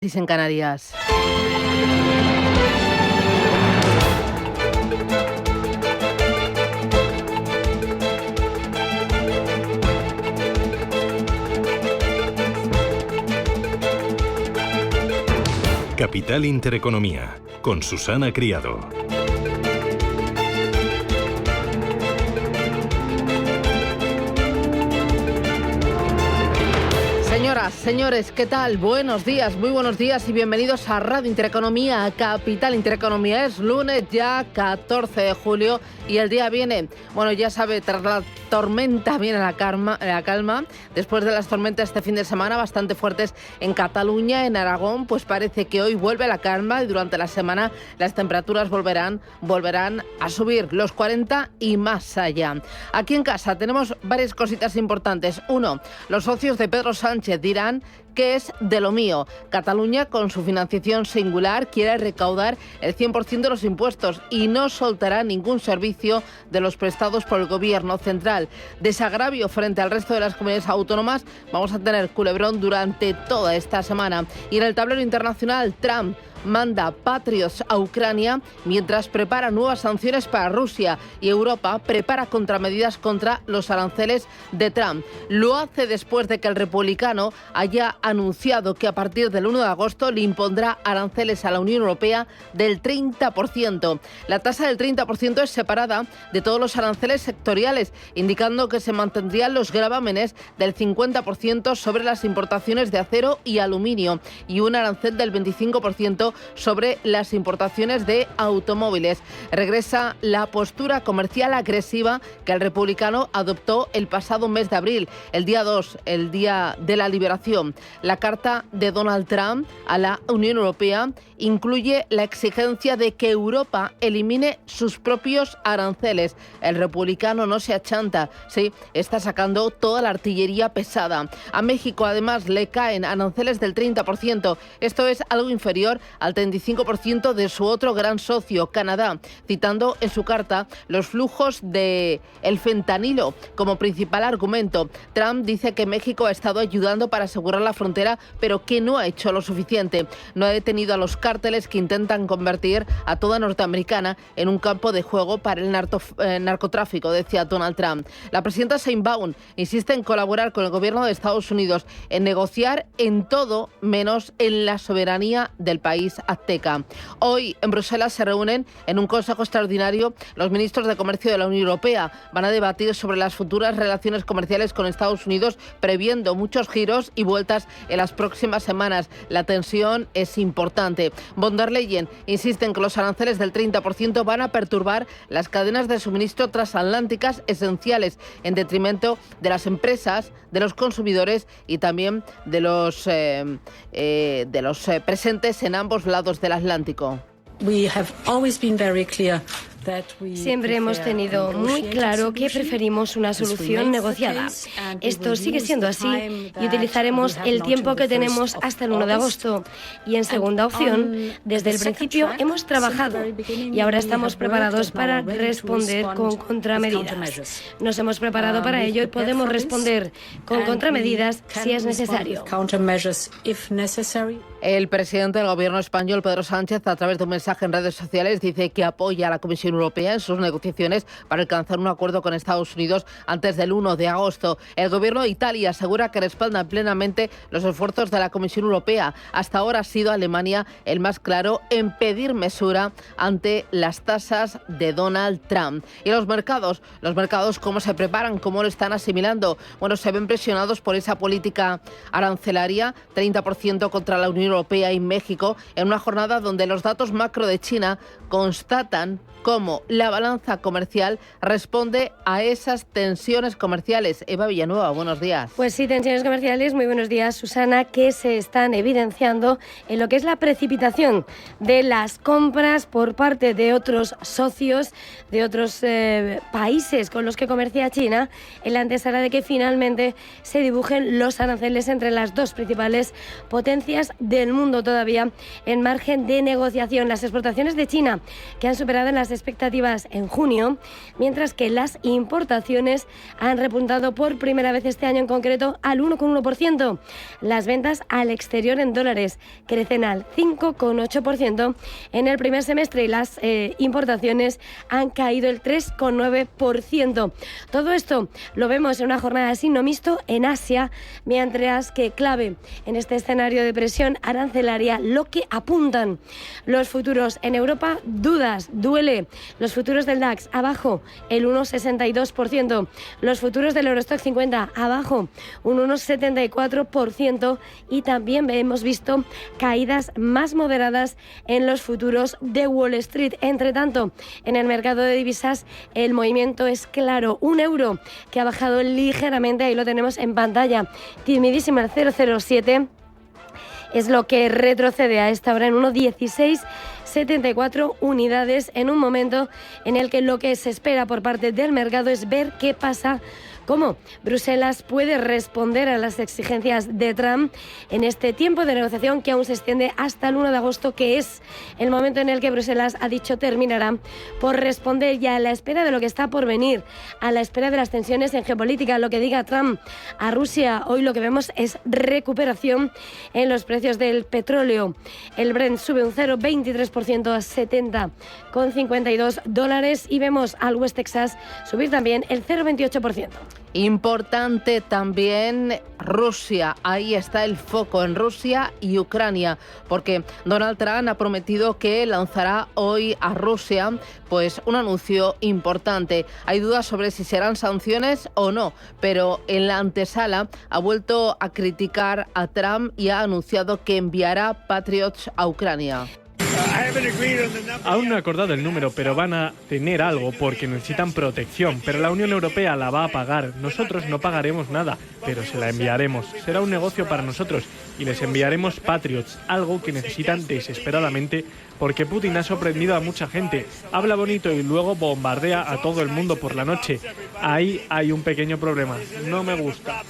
En Canarias. Capital Intereconomía, con Susana Criado. Señoras, señores, ¿qué tal? Buenos días, muy buenos días y bienvenidos a Radio Intereconomía, a Capital Intereconomía. Es lunes ya 14 de julio y el día viene, bueno, ya sabe, tras la tormenta viene la calma. Después de las tormentas este fin de semana bastante fuertes en Cataluña, en Aragón, pues parece que hoy vuelve la calma y durante la semana las temperaturas volverán a subir los 40 y más allá. Aquí en casa tenemos varias cositas importantes. Uno, los socios de Pedro Sánchez dirán que es de lo mío. Cataluña, con su financiación singular, quiere recaudar el 100% de los impuestos y no soltará ningún servicio de los prestados por el gobierno central. Desagravio frente al resto de las comunidades autónomas. Vamos a tener culebrón durante toda esta semana. Y en el tablero internacional, Trump manda Patriots a Ucrania mientras prepara nuevas sanciones para Rusia y Europa prepara contramedidas contra los aranceles de Trump. Lo hace después de que el republicano haya anunciado que a partir del 1 de agosto le impondrá aranceles a la Unión Europea del 30%. La tasa del 30% es separada de todos los aranceles sectoriales, indicando que se mantendrían los gravámenes del 50% sobre las importaciones de acero y aluminio y un arancel del 25% sobre las importaciones de automóviles. Regresa la postura comercial agresiva que el republicano adoptó el pasado mes de abril, el día 2, el día de la liberación. La carta de Donald Trump a la Unión Europea incluye la exigencia de que Europa elimine sus propios aranceles. El republicano no se achanta, sí, está sacando toda la artillería pesada. A México, además, le caen aranceles del 30%. Esto es algo inferior al 35% de su otro gran socio, Canadá, citando en su carta los flujos de el fentanilo como principal argumento. Trump dice que México ha estado ayudando para asegurar la frontera, pero que no ha hecho lo suficiente. No ha detenido a los cárteles que intentan convertir a toda Norteamericana en un campo de juego para el narcotráfico, decía Donald Trump. La presidenta Sheinbaum insiste en colaborar con el gobierno de Estados Unidos, en negociar en todo menos en la soberanía del país azteca. Hoy en Bruselas se reúnen en un consejo extraordinario los ministros de Comercio de la Unión Europea. Van a debatir sobre las futuras relaciones comerciales con Estados Unidos, previendo muchos giros y vueltas en las próximas semanas. La tensión es importante. Von der Leyen insiste en que los aranceles del 30% van a perturbar las cadenas de suministro transatlánticas esenciales, en detrimento de las empresas, de los consumidores y también de los presentes en ambos lados del Atlántico. Siempre hemos tenido muy claro que preferimos una solución negociada. Esto sigue siendo así y utilizaremos el tiempo que tenemos hasta el 1 de agosto. Y en segunda opción, desde el principio hemos trabajado y ahora estamos preparados para responder con contramedidas. Nos hemos preparado para ello y podemos responder con contramedidas si es necesario. El presidente del gobierno español, Pedro Sánchez, a través de un mensaje en redes sociales, dice que apoya a la Comisión Europea en sus negociaciones para alcanzar un acuerdo con Estados Unidos antes del 1 de agosto. El gobierno de Italia asegura que respalda plenamente los esfuerzos de la Comisión Europea. Hasta ahora ha sido Alemania el más claro en pedir mesura ante las tasas de Donald Trump. Y los mercados, ¿cómo se preparan? ¿Cómo lo están asimilando? Bueno, se ven presionados por esa política arancelaria, 30% contra la Unión Europea y México, en una jornada donde los datos macro de China constatan cómo la balanza comercial responde a esas tensiones comerciales. Eva Villanueva, buenos días. Pues sí, tensiones comerciales, muy buenos días, Susana, que se están evidenciando en lo que es la precipitación de las compras por parte de otros socios, de otros países con los que comercia China, en la antesala de que finalmente se dibujen los aranceles entre las dos principales potencias del mundo, todavía en margen de negociación. Las exportaciones de China, que han superado en las expectativas en junio, mientras que las importaciones han repuntado por primera vez este año en concreto al 1,1%. Las ventas al exterior en dólares crecen al 5,8% en el primer semestre y las importaciones han caído el 3,9%. Todo esto lo vemos en una jornada de signo mixto en Asia, mientras que clave en este escenario de presión arancelaria lo que apuntan los futuros en Europa, dudas, duele. Los futuros del DAX abajo el 1,62%, los futuros del Eurostoxx 50 abajo un 1,74% y también hemos visto caídas más moderadas en los futuros de Wall Street. Entre tanto, en el mercado de divisas el movimiento es claro, un euro que ha bajado ligeramente, ahí lo tenemos en pantalla, timidísimo el 0,07, es lo que retrocede a esta hora en 1,1674 unidades, en un momento en el que lo que se espera por parte del mercado es ver qué pasa, cómo Bruselas puede responder a las exigencias de Trump en este tiempo de negociación que aún se extiende hasta el 1 de agosto, que es el momento en el que Bruselas ha dicho terminará por responder, ya a la espera de lo que está por venir, a la espera de las tensiones en geopolítica, lo que diga Trump a Rusia. Hoy lo que vemos es recuperación en los precios del petróleo. El Brent sube un 0,23% a $70,52 y vemos al West Texas subir también el 0,28%. Importante también Rusia, ahí está el foco en Rusia y Ucrania, porque Donald Trump ha prometido que lanzará hoy a Rusia pues un anuncio importante. Hay dudas sobre si serán sanciones o no, pero en la antesala ha vuelto a criticar a Trump y ha anunciado que enviará Patriots a Ucrania. Aún no he acordado el número, pero van a tener algo porque necesitan protección. Pero la Unión Europea la va a pagar. Nosotros no pagaremos nada, pero se la enviaremos. Será un negocio para nosotros y les enviaremos Patriots, algo que necesitan desesperadamente porque Putin ha sorprendido a mucha gente. Habla bonito y luego bombardea a todo el mundo por la noche. Ahí hay un pequeño problema. No me gusta.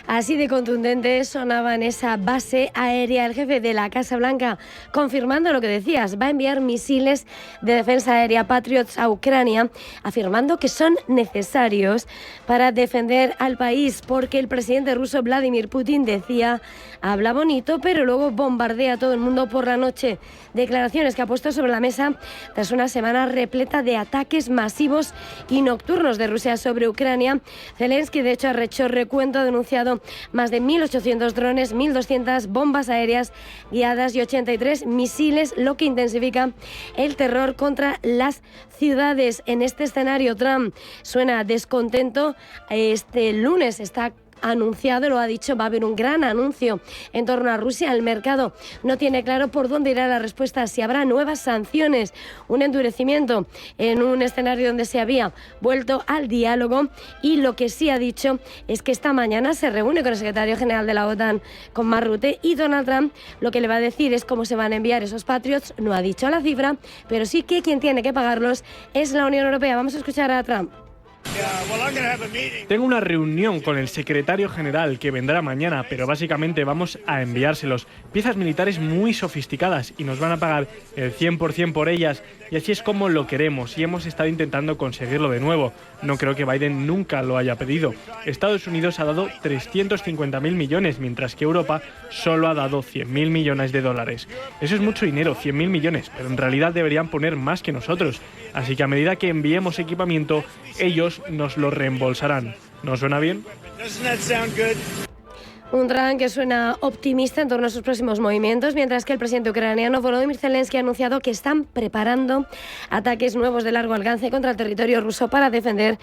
Así de contundente sonaba en esa base aérea el jefe de la Casa Blanca, confirmando lo que decías, va a enviar misiles de defensa aérea Patriots a Ucrania, afirmando que son necesarios para defender al país, porque el presidente ruso Vladimir Putin decía, habla bonito, pero luego bombardea a todo el mundo por la noche. Declaraciones que ha puesto sobre la mesa tras una semana repleta de ataques masivos y nocturnos de Rusia sobre Ucrania. Zelensky, de hecho, ha hecho recuento, ha denunciado más de 1.800 drones, 1.200 bombas aéreas guiadas y 83 misiles, lo que intensifica el terror contra las ciudades. En este escenario, Trump suena descontento. Este lunes está anunciado, lo ha dicho, va a haber un gran anuncio en torno a Rusia. El mercado no tiene claro por dónde irá la respuesta, si habrá nuevas sanciones, un endurecimiento en un escenario donde se había vuelto al diálogo, y lo que sí ha dicho es que esta mañana se reúne con el secretario general de la OTAN, con Mark Rutte, y Donald Trump lo que le va a decir es cómo se van a enviar esos Patriots. No ha dicho la cifra, pero sí que quien tiene que pagarlos es la Unión Europea. Vamos a escuchar a Trump. Tengo una reunión con el secretario general que vendrá mañana, pero básicamente vamos a enviárselos. Piezas militares muy sofisticadas y nos van a pagar el 100% por ellas, y así es como lo queremos y hemos estado intentando conseguirlo de nuevo. No creo que Biden nunca lo haya pedido. Estados Unidos ha dado 350.000 millones, mientras que Europa solo ha dado 100.000 millones de dólares. Eso es mucho dinero, 100.000 millones, pero en realidad deberían poner más que nosotros. Así que a medida que enviemos equipamiento, ellos nos lo reembolsarán. ¿No suena bien? Un Trump que suena optimista en torno a sus próximos movimientos, mientras que el presidente ucraniano Volodymyr Zelensky ha anunciado que están preparando ataques nuevos de largo alcance contra el territorio ruso para defender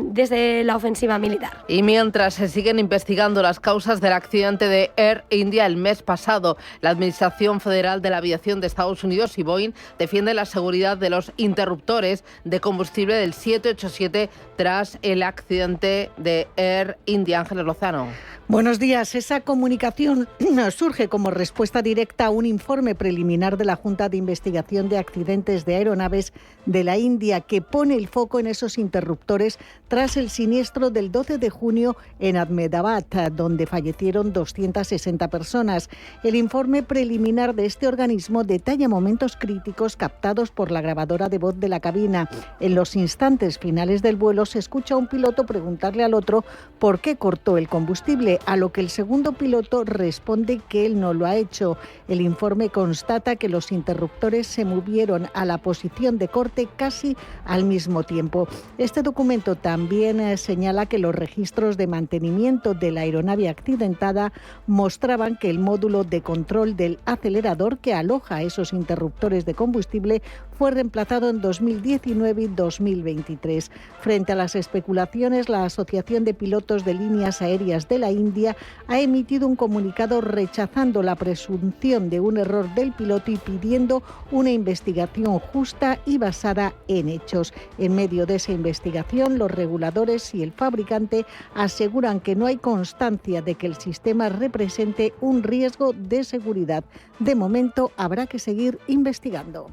desde la ofensiva militar. Y mientras se siguen investigando las causas del accidente de Air India el mes pasado, la Administración Federal de la Aviación de Estados Unidos y Boeing defiende la seguridad de los interruptores de combustible del 787 tras el accidente de Air India. Ángeles Lozano. Buenos días. días. Esa comunicación surge como respuesta directa a un informe preliminar de la Junta de Investigación de Accidentes de Aeronaves de la India, que pone el foco en esos interruptores tras el siniestro del 12 de junio en Ahmedabad, donde fallecieron 260 personas. El informe preliminar de este organismo detalla momentos críticos captados por la grabadora de voz de la cabina. En los instantes finales del vuelo se escucha a un piloto preguntarle al otro por qué cortó el combustible, a lo que el segundo piloto responde que él no lo ha hecho. El informe constata que los interruptores se movieron a la posición de corte casi al mismo tiempo. Este documento también señala que los registros de mantenimiento de la aeronave accidentada mostraban que el módulo de control del acelerador que aloja esos interruptores de combustible fue reemplazado en 2019 y 2023. Frente a las especulaciones, la Asociación de Pilotos de Líneas Aéreas de la India ha emitido un comunicado rechazando la presunción de un error del piloto y pidiendo una investigación justa y basada en hechos. En medio de esa investigación, los reguladores y el fabricante aseguran que no hay constancia de que el sistema represente un riesgo de seguridad. De momento, habrá que seguir investigando.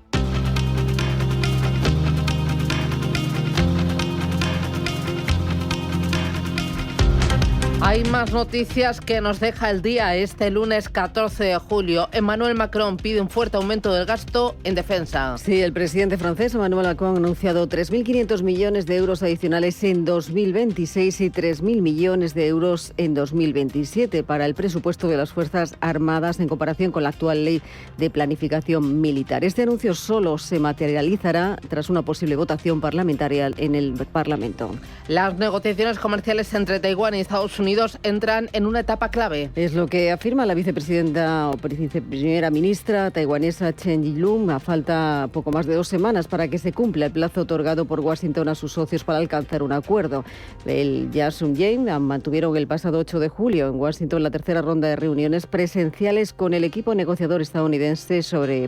Hay más noticias que nos deja el día este lunes 14 de julio. Emmanuel Macron pide un fuerte aumento del gasto en defensa. Sí, el presidente francés Emmanuel Macron ha anunciado 3.500 millones de euros adicionales en 2026 y 3.000 millones de euros en 2027 para el presupuesto de las Fuerzas Armadas en comparación con la actual ley de planificación militar. Este anuncio solo se materializará tras una posible votación parlamentaria en el Parlamento. Las negociaciones comerciales entre Taiwán y Estados Unidos entran en una etapa clave. Es lo que afirma la vicepresidenta o viceprimera ministra taiwanesa Chen Yilun. A falta poco más de 2 semanas para que se cumpla el plazo otorgado por Washington a sus socios para alcanzar un acuerdo. El Yasung-Yen mantuvieron el pasado 8 de julio en Washington la tercera ronda de reuniones presenciales con el equipo negociador estadounidense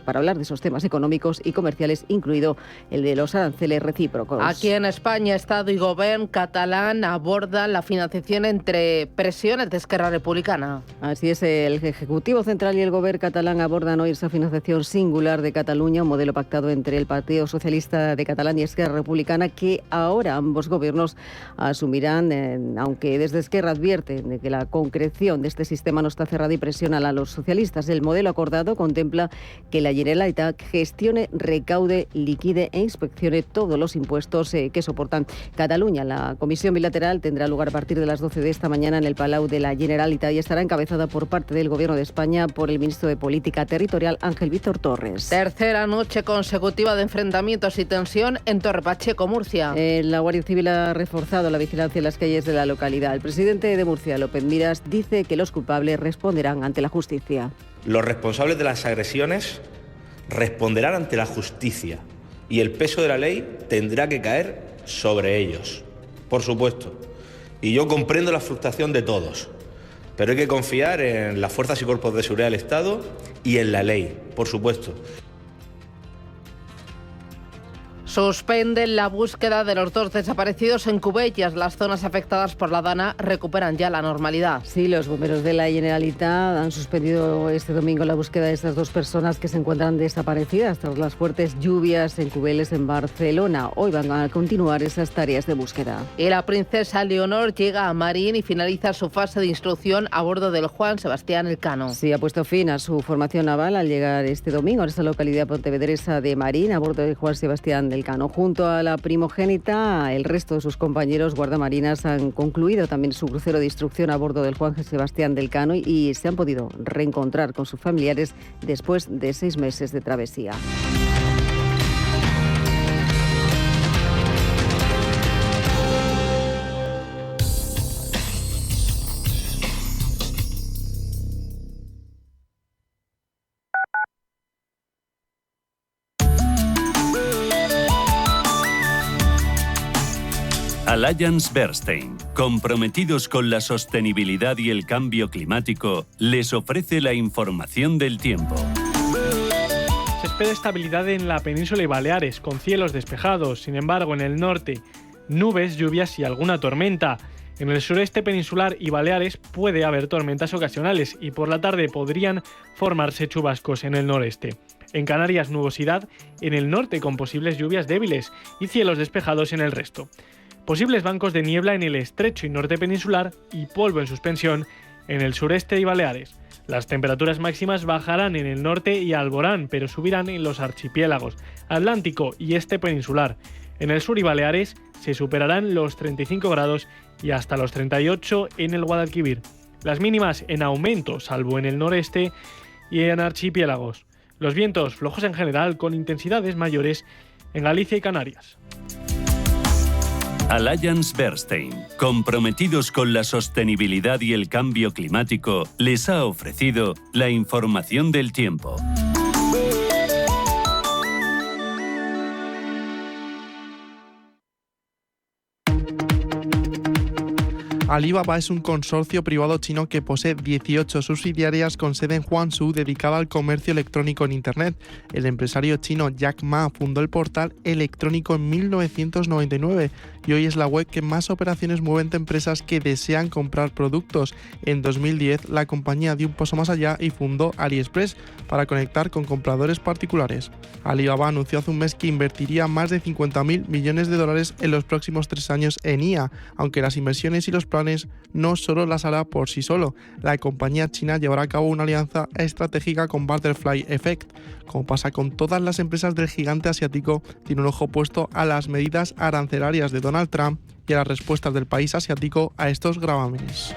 para hablar de esos temas económicos y comerciales, incluido el de los aranceles recíprocos. Aquí en España, Estado y Gobierno catalán abordan la financiación entre presiones de Esquerra Republicana. Así es, el Ejecutivo Central y el Gobierno catalán abordan hoy esa financiación singular de Cataluña, un modelo pactado entre el Partido Socialista de Cataluña y Esquerra Republicana, que ahora ambos gobiernos asumirán, aunque desde Esquerra advierten de que la concreción de este sistema no está cerrada y presionan a los socialistas. El modelo acordado contempla que la Generalitat gestione, recaude, liquide e inspeccione todos los impuestos que soportan Cataluña. La comisión bilateral tendrá lugar a partir de las 12 de esta mañana en el Palau de la Generalitat y estará encabezada por parte del Gobierno de España por el ministro de Política Territorial, Ángel Víctor Torres. Tercera noche consecutiva de enfrentamientos y tensión en Torre Pacheco, Murcia. La Guardia Civil ha reforzado la vigilancia en las calles de la localidad. El presidente de Murcia, López Miras, dice que los culpables responderán ante la justicia. Los responsables de las agresiones responderán ante la justicia y el peso de la ley tendrá que caer sobre ellos, por supuesto. Y yo comprendo la frustración de todos, pero hay que confiar en las fuerzas y cuerpos de seguridad del Estado y en la ley, por supuesto. Suspenden la búsqueda de los 2 desaparecidos en Cubellas. Las zonas afectadas por la Dana recuperan ya la normalidad. Sí, los bomberos de la Generalitat han suspendido este domingo la búsqueda de estas 2 personas que se encuentran desaparecidas tras las fuertes lluvias en Cubeles, en Barcelona. Hoy van a continuar esas tareas de búsqueda. Y la princesa Leonor llega a Marín y finaliza su fase de instrucción a bordo del Juan Sebastián Elcano. Sí, ha puesto fin a su formación naval al llegar este domingo a esta localidad pontevedresa de Marín a bordo del Juan Sebastián Elcano. Junto a la primogénita, el resto de sus compañeros guardamarinas han concluido también su crucero de instrucción a bordo del Juan Sebastián del Cano y se han podido reencontrar con sus familiares después de 6 meses de travesía. Allianz Bernstein, comprometidos con la sostenibilidad y el cambio climático, les ofrece la información del tiempo. Se espera estabilidad en la península y Baleares, con cielos despejados. Sin embargo, en el norte, nubes, lluvias y alguna tormenta. En el sureste peninsular y Baleares puede haber tormentas ocasionales y por la tarde podrían formarse chubascos en el noreste. En Canarias, nubosidad en el norte con posibles lluvias débiles y cielos despejados en el resto. Posibles bancos de niebla en el estrecho y norte peninsular y polvo en suspensión en el sureste y Baleares. Las temperaturas máximas bajarán en el norte y Alborán, pero subirán en los archipiélagos Atlántico y este peninsular. En el sur y Baleares se superarán los 35 grados y hasta los 38 en el Guadalquivir. Las mínimas en aumento, salvo en el noreste y en archipiélagos. Los vientos flojos en general con intensidades mayores en Galicia y Canarias. AllianceBernstein, comprometidos con la sostenibilidad y el cambio climático, les ha ofrecido la información del tiempo. Alibaba es un consorcio privado chino que posee 18 subsidiarias con sede en Guangzhou dedicada al comercio electrónico en Internet. El empresario chino Jack Ma fundó el portal electrónico en 1999 y hoy es la web que más operaciones mueve entre empresas que desean comprar productos. En 2010 la compañía dio un paso más allá y fundó AliExpress para conectar con compradores particulares. Alibaba anunció hace un mes que invertiría más de 50.000 millones de dólares en los próximos 3 años en IA, aunque las inversiones y los planes no solo las hará por sí solo. La compañía china llevará a cabo una alianza estratégica con Butterfly Effect. Como pasa con todas las empresas del gigante asiático, tiene un ojo puesto a las medidas arancelarias de Donald Trump y a las respuestas del país asiático a estos gravámenes.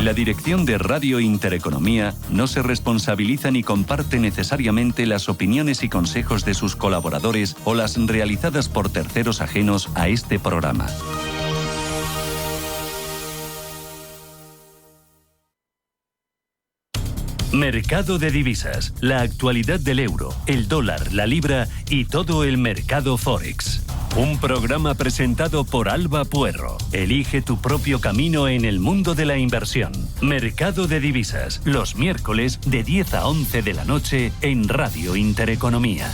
La dirección de Radio Intereconomía no se responsabiliza ni comparte necesariamente las opiniones y consejos de sus colaboradores o las realizadas por terceros ajenos a este programa. Mercado de divisas, la actualidad del euro, el dólar, la libra y todo el mercado Forex. Un programa presentado por Alba Puerro. Elige tu propio camino en el mundo de la inversión. Mercado de divisas, los miércoles de 10 a 11 de la noche en Radio Intereconomía.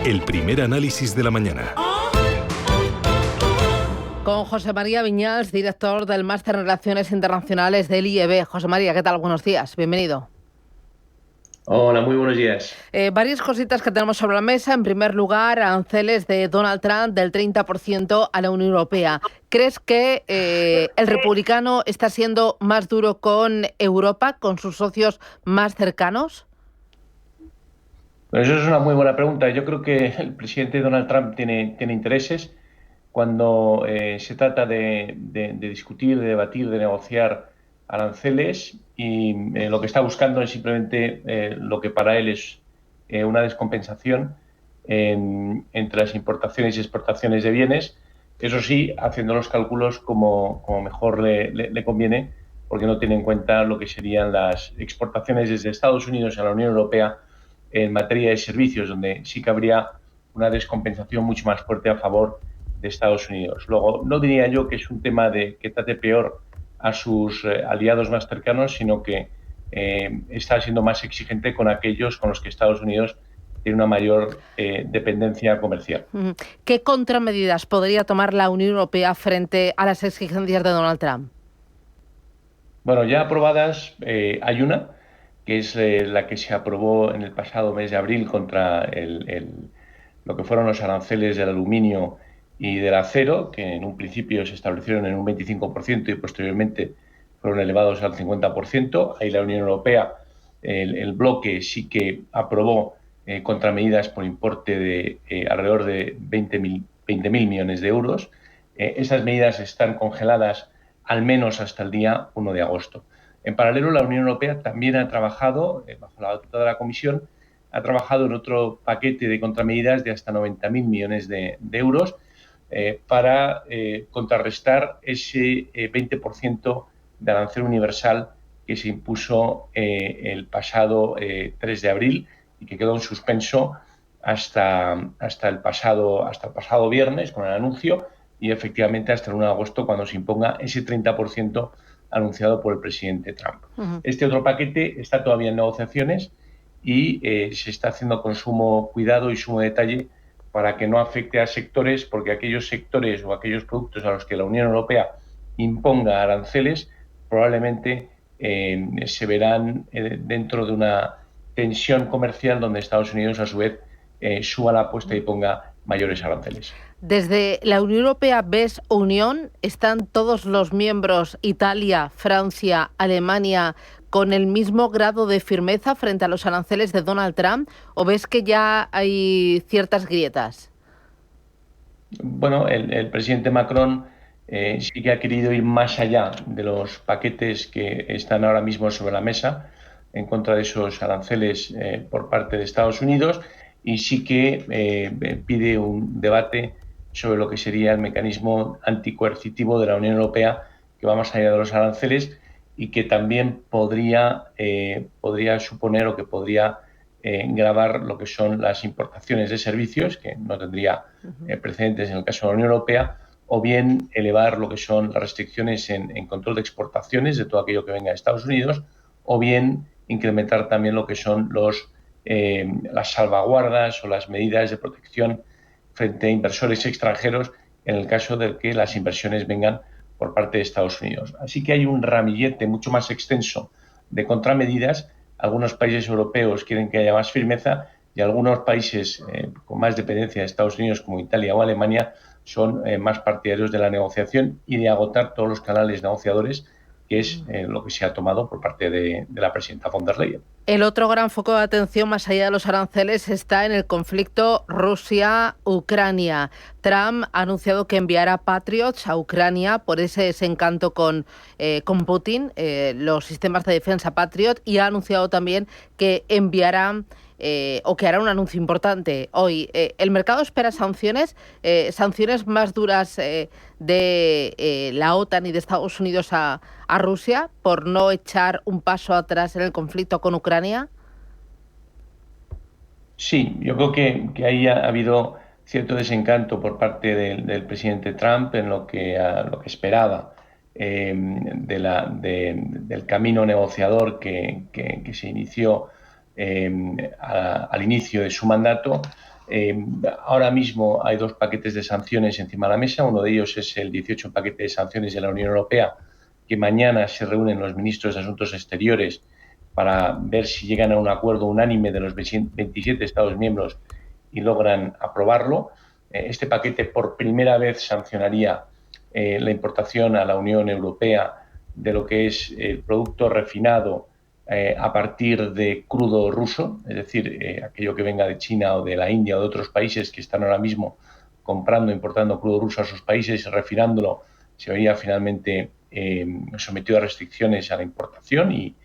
El primer análisis de la mañana. Con José María Viñals, director del Máster en Relaciones Internacionales del IEB. José María, ¿qué tal? Buenos días, bienvenido. Hola, muy buenos días. Varias cositas que tenemos sobre la mesa. En primer lugar, aranceles de Donald Trump del 30% a la Unión Europea. ¿Crees que el republicano está siendo más duro con Europa, con sus socios más cercanos? Bueno, eso es una muy buena pregunta. Yo creo que el presidente Donald Trump tiene intereses. Cuando se trata de discutir, de debatir, de negociar aranceles y lo que está buscando es simplemente lo que para él es una descompensación entre las importaciones y exportaciones de bienes, eso sí, haciendo los cálculos como mejor le conviene, porque no tiene en cuenta lo que serían las exportaciones desde Estados Unidos a la Unión Europea en materia de servicios, donde sí que habría una descompensación mucho más fuerte a favor de Estados Unidos. Luego, no diría yo que es un tema de que trate peor a sus aliados más cercanos, sino que está siendo más exigente con aquellos con los que Estados Unidos tiene una mayor dependencia comercial. ¿Qué contramedidas podría tomar la Unión Europea frente a las exigencias de Donald Trump? Bueno, ya aprobadas hay una, que es la que se aprobó en el pasado mes de abril contra lo que fueron los aranceles del aluminio y del acero, que en un principio se establecieron en un 25% y posteriormente fueron elevados al 50%. Ahí la Unión Europea, el bloque, sí que aprobó contramedidas por importe de alrededor de 20.000 millones de euros. Esas medidas están congeladas al menos hasta el día 1 de agosto. En paralelo, la Unión Europea también ha trabajado, bajo la batuta de la Comisión, ha trabajado en otro paquete de contramedidas de hasta 90.000 millones de euros, para contrarrestar ese 20% de arancel universal que se impuso el pasado 3 de abril y que quedó en suspenso hasta el pasado viernes con el anuncio y efectivamente hasta el 1 de agosto cuando se imponga ese 30% anunciado por el presidente Trump. Este otro paquete está todavía en negociaciones y se está haciendo con sumo cuidado y sumo detalle para que no afecte a sectores, porque aquellos sectores o aquellos productos a los que la Unión Europea imponga aranceles probablemente se verán dentro de una tensión comercial donde Estados Unidos a su vez suba la apuesta y ponga mayores aranceles. Desde la Unión Europea, ¿ves unión? ¿Están todos los miembros, Italia, Francia, Alemania, con el mismo grado de firmeza frente a los aranceles de Donald Trump? ¿O ves que ya hay ciertas grietas? Bueno, el presidente Macron sí que ha querido ir más allá de los paquetes que están ahora mismo sobre la mesa en contra de esos aranceles por parte de Estados Unidos y sí que pide un debate sobre lo que sería el mecanismo anticoercitivo de la Unión Europea que va más allá de los aranceles y que también podría suponer o que podría gravar lo que son las importaciones de servicios, que no tendría precedentes en el caso de la Unión Europea, o bien elevar lo que son las restricciones en control de exportaciones de todo aquello que venga de Estados Unidos, o bien incrementar también lo que son las salvaguardas o las medidas de protección frente a inversores extranjeros en el caso de que las inversiones vengan por parte de Estados Unidos. Así que hay un ramillete mucho más extenso de contramedidas. Algunos países europeos quieren que haya más firmeza y algunos países con más dependencia de Estados Unidos, como Italia o Alemania, son más partidarios de la negociación y de agotar todos los canales negociadores, que es lo que se ha tomado por parte de la presidenta von der Leyen. El otro gran foco de atención, más allá de los aranceles, está en el conflicto Rusia-Ucrania. Trump ha anunciado que enviará Patriots a Ucrania por ese desencanto con Putin, los sistemas de defensa Patriot, y ha anunciado también que enviará o que hará un anuncio importante hoy. ¿El mercado espera sanciones más duras de la OTAN y de Estados Unidos a Rusia por no echar un paso atrás en el conflicto con Ucrania? Sí, yo creo que ahí ha habido cierto desencanto por parte del presidente Trump en lo que esperaba del camino negociador que se inició al inicio de su mandato. Ahora mismo hay 2 paquetes de sanciones encima de la mesa. Uno de ellos es el 18 paquete de sanciones de la Unión Europea, que mañana se reúnen los ministros de Asuntos Exteriores para ver si llegan a un acuerdo unánime de los 27 Estados miembros y logran aprobarlo. Este paquete por primera vez sancionaría la importación a la Unión Europea de lo que es el producto refinado a partir de crudo ruso, es decir, aquello que venga de China o de la India o de otros países que están ahora mismo importando crudo ruso a sus países y refinándolo, se vería finalmente sometido a restricciones a la importación y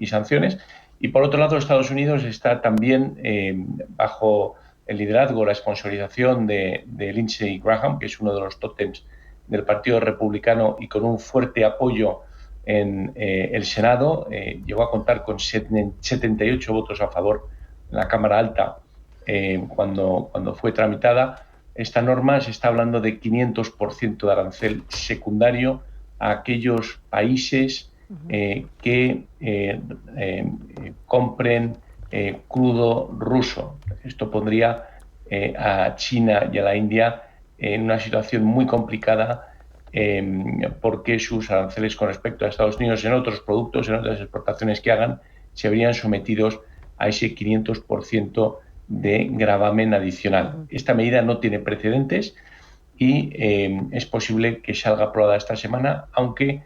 sanciones. Y por otro lado, Estados Unidos está también bajo el liderazgo, la sponsorización de Lindsey Graham, que es uno de los tótems del Partido Republicano y con un fuerte apoyo en el Senado. Llegó a contar con 78 votos a favor en la Cámara Alta cuando fue tramitada. Esta norma se está hablando de 500% de arancel secundario a aquellos países que compren crudo ruso. Esto pondría a China y a la India en una situación muy complicada porque sus aranceles con respecto a Estados Unidos en otros productos, en otras exportaciones que hagan, se verían sometidos a ese 500% de gravamen adicional. Esta medida no tiene precedentes y es posible que salga aprobada esta semana, aunque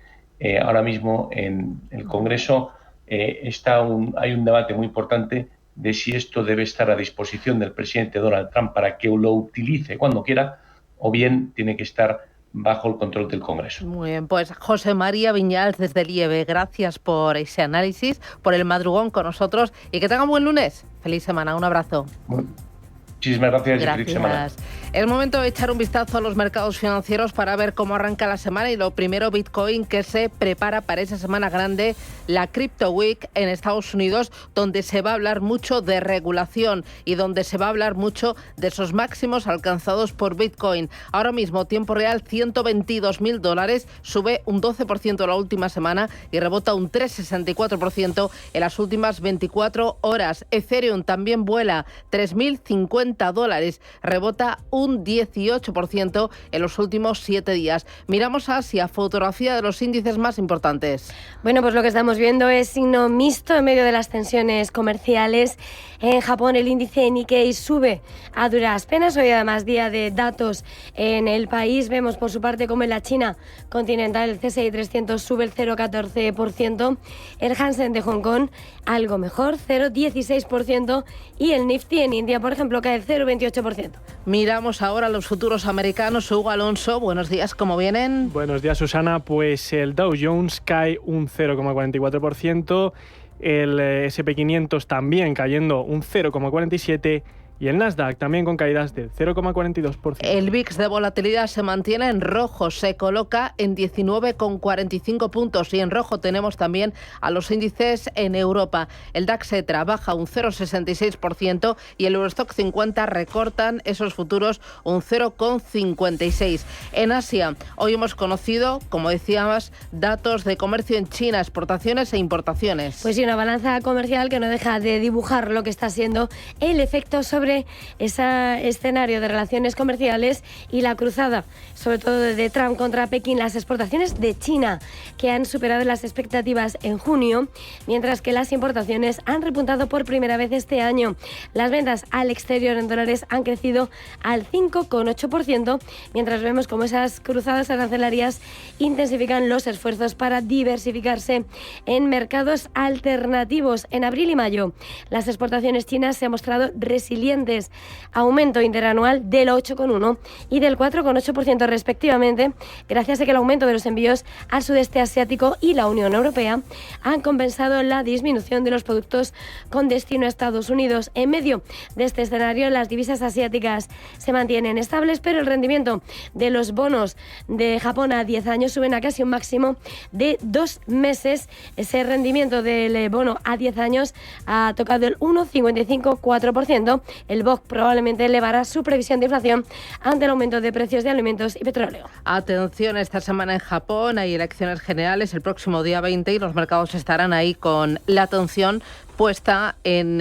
ahora mismo en el Congreso hay un debate muy importante de si esto debe estar a disposición del presidente Donald Trump para que lo utilice cuando quiera, o bien tiene que estar bajo el control del Congreso. Muy bien, pues José María Viñals desde el IEB, gracias por ese análisis, por el madrugón con nosotros y que tengan buen lunes. Feliz semana, un abrazo. Muchísimas gracias y feliz semana. Es momento de echar un vistazo a los mercados financieros para ver cómo arranca la semana y lo primero, Bitcoin, que se prepara para esa semana grande, la Crypto Week en Estados Unidos, donde se va a hablar mucho de regulación y donde se va a hablar mucho de esos máximos alcanzados por Bitcoin. Ahora mismo, tiempo real, $122.000, sube un 12% la última semana y rebota un 3,64% en las últimas 24 horas. Ethereum también vuela, $3.050, rebota un 18% en los últimos 7 días. Miramos a Asia, fotografía de los índices más importantes. Bueno, pues lo que estamos viendo es signo mixto en medio de las tensiones comerciales. En Japón el índice Nikkei sube a duras penas. Hoy además día de datos en el país. Vemos por su parte como en la China continental el CSI 300 sube el 0,14%. El Hansen de Hong Kong algo mejor, 0,16%. Y el Nifty en India, por ejemplo, cae el 0,28%. Miramos ahora los futuros americanos. Hugo Alonso, buenos días, ¿cómo vienen? Buenos días, Susana. Pues el Dow Jones cae un 0,44%, el S&P 500 también cayendo un 0,47%, y el Nasdaq también con caídas del 0,42%. El VIX de volatilidad se mantiene en rojo, se coloca en 19,45 puntos y en rojo tenemos también a los índices en Europa. El DAX baja un 0,66% y el Eurostock 50 recortan esos futuros un 0,56%. En Asia, hoy hemos conocido, como decíamos, datos de comercio en China, exportaciones e importaciones. Pues sí, una balanza comercial que no deja de dibujar lo que está siendo el efecto sobre ese escenario de relaciones comerciales y la cruzada, sobre todo de Trump contra Pekín, las exportaciones de China, que han superado las expectativas en junio, mientras que las importaciones han repuntado por primera vez este año. Las ventas al exterior en dólares han crecido al 5,8%, mientras vemos cómo esas cruzadas arancelarias intensifican los esfuerzos para diversificarse en mercados alternativos. En abril y mayo, las exportaciones chinas se han mostrado resilientes, aumento interanual del 8,1% y del 4,8% respectivamente, gracias a que el aumento de los envíos al sudeste asiático y la Unión Europea han compensado la disminución de los productos con destino a Estados Unidos. En medio de este escenario, las divisas asiáticas se mantienen estables, pero el rendimiento de los bonos de Japón a 10 años suben a casi un máximo de 2 meses. Ese rendimiento del bono a 10 años ha tocado el 1,554%. El BOC probablemente elevará su previsión de inflación ante el aumento de precios de alimentos y petróleo. Atención, esta semana en Japón hay elecciones generales el próximo día 20 y los mercados estarán ahí con la atención puesta en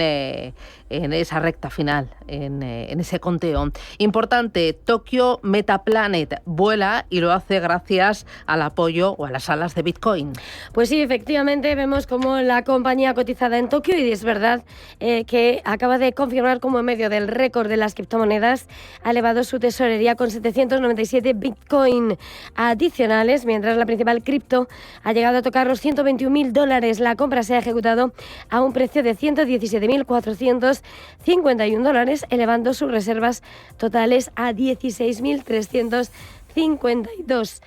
esa recta final, en ese conteo. Importante, Tokio Metaplanet vuela y lo hace gracias al apoyo o a las alas de Bitcoin. Pues sí, efectivamente, vemos como la compañía cotizada en Tokio, y es verdad que acaba de confirmar como en medio del récord de las criptomonedas ha elevado su tesorería con 797 Bitcoin adicionales, mientras la principal cripto ha llegado a tocar los $121.000. La compra se ha ejecutado a un precio de $117.451, elevando sus reservas totales a 16.352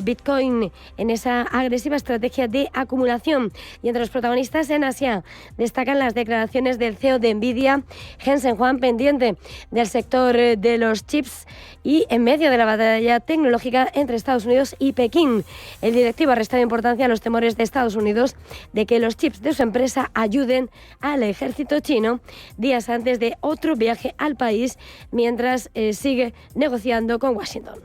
Bitcoin en esa agresiva estrategia de acumulación. Y entre los protagonistas en Asia destacan las declaraciones del CEO de Nvidia, Jensen Huang, pendiente del sector de los chips y en medio de la batalla tecnológica entre Estados Unidos y Pekín. El directivo ha restado importancia a los temores de Estados Unidos de que los chips de su empresa ayuden al ejército chino, días antes de otro viaje al país, mientras sigue negociando con Washington.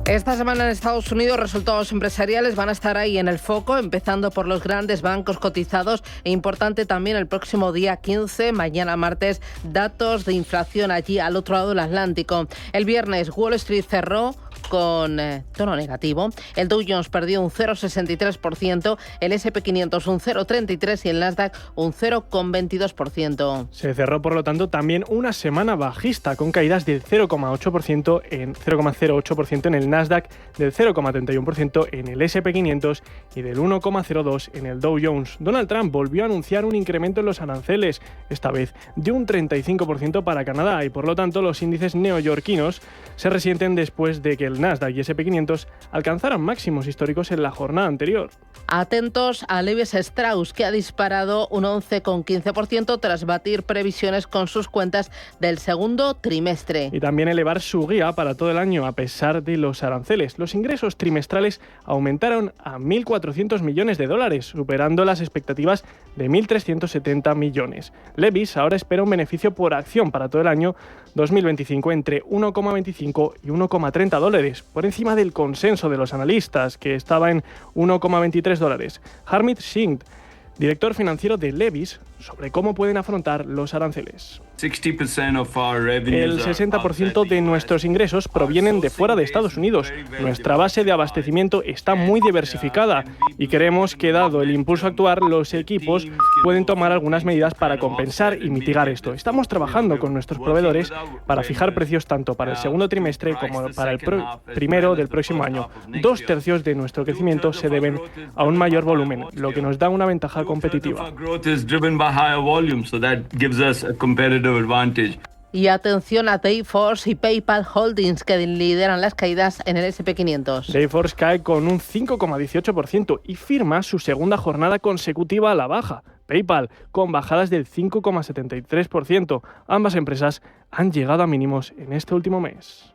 Esta semana en Estados Unidos resultados empresariales van a estar ahí en el foco, empezando por los grandes bancos cotizados e importante también el próximo día 15, mañana martes, datos de inflación allí al otro lado del Atlántico. El viernes Wall Street cerró con tono negativo. El Dow Jones perdió un 0,63%, el S&P 500 un 0,33% y el Nasdaq un 0,22%. Se cerró, por lo tanto, también una semana bajista, con caídas del 0,08% en el Nasdaq, del 0,31% en el S&P 500 y del 1,02% en el Dow Jones. Donald Trump volvió a anunciar un incremento en los aranceles, esta vez de un 35% para Canadá, y por lo tanto los índices neoyorquinos se resienten después de que el el Nasdaq y S&P 500 alcanzaron máximos históricos en la jornada anterior. Atentos a Levi Strauss, que ha disparado un 11,15% tras batir previsiones con sus cuentas del segundo trimestre. Y también elevar su guía para todo el año a pesar de los aranceles. Los ingresos trimestrales aumentaron a 1.400 millones de dólares, superando las expectativas de 1.370 millones. Levi's ahora espera un beneficio por acción para todo el año 2025 entre 1,25 y 1,30 dólares, por encima del consenso de los analistas, que estaba en 1,23 dólares. Harmeet Singh, director financiero de Levi's, sobre cómo pueden afrontar los aranceles. El 60% de nuestros ingresos provienen de fuera de Estados Unidos. Nuestra base de abastecimiento está muy diversificada y creemos que, dado el impulso a actuar, los equipos pueden tomar algunas medidas para compensar y mitigar esto. Estamos trabajando con nuestros proveedores para fijar precios tanto para el segundo trimestre como para el primero del próximo año. 2/3 de nuestro crecimiento se deben a un mayor volumen, lo que nos da una ventaja competitiva. Y atención a Dayforce y PayPal Holdings, que lideran las caídas en el S&P 500. Dayforce cae con un 5,18% y firma su segunda jornada consecutiva a la baja. PayPal con bajadas del 5,73%. Ambas empresas han llegado a mínimos en este último mes.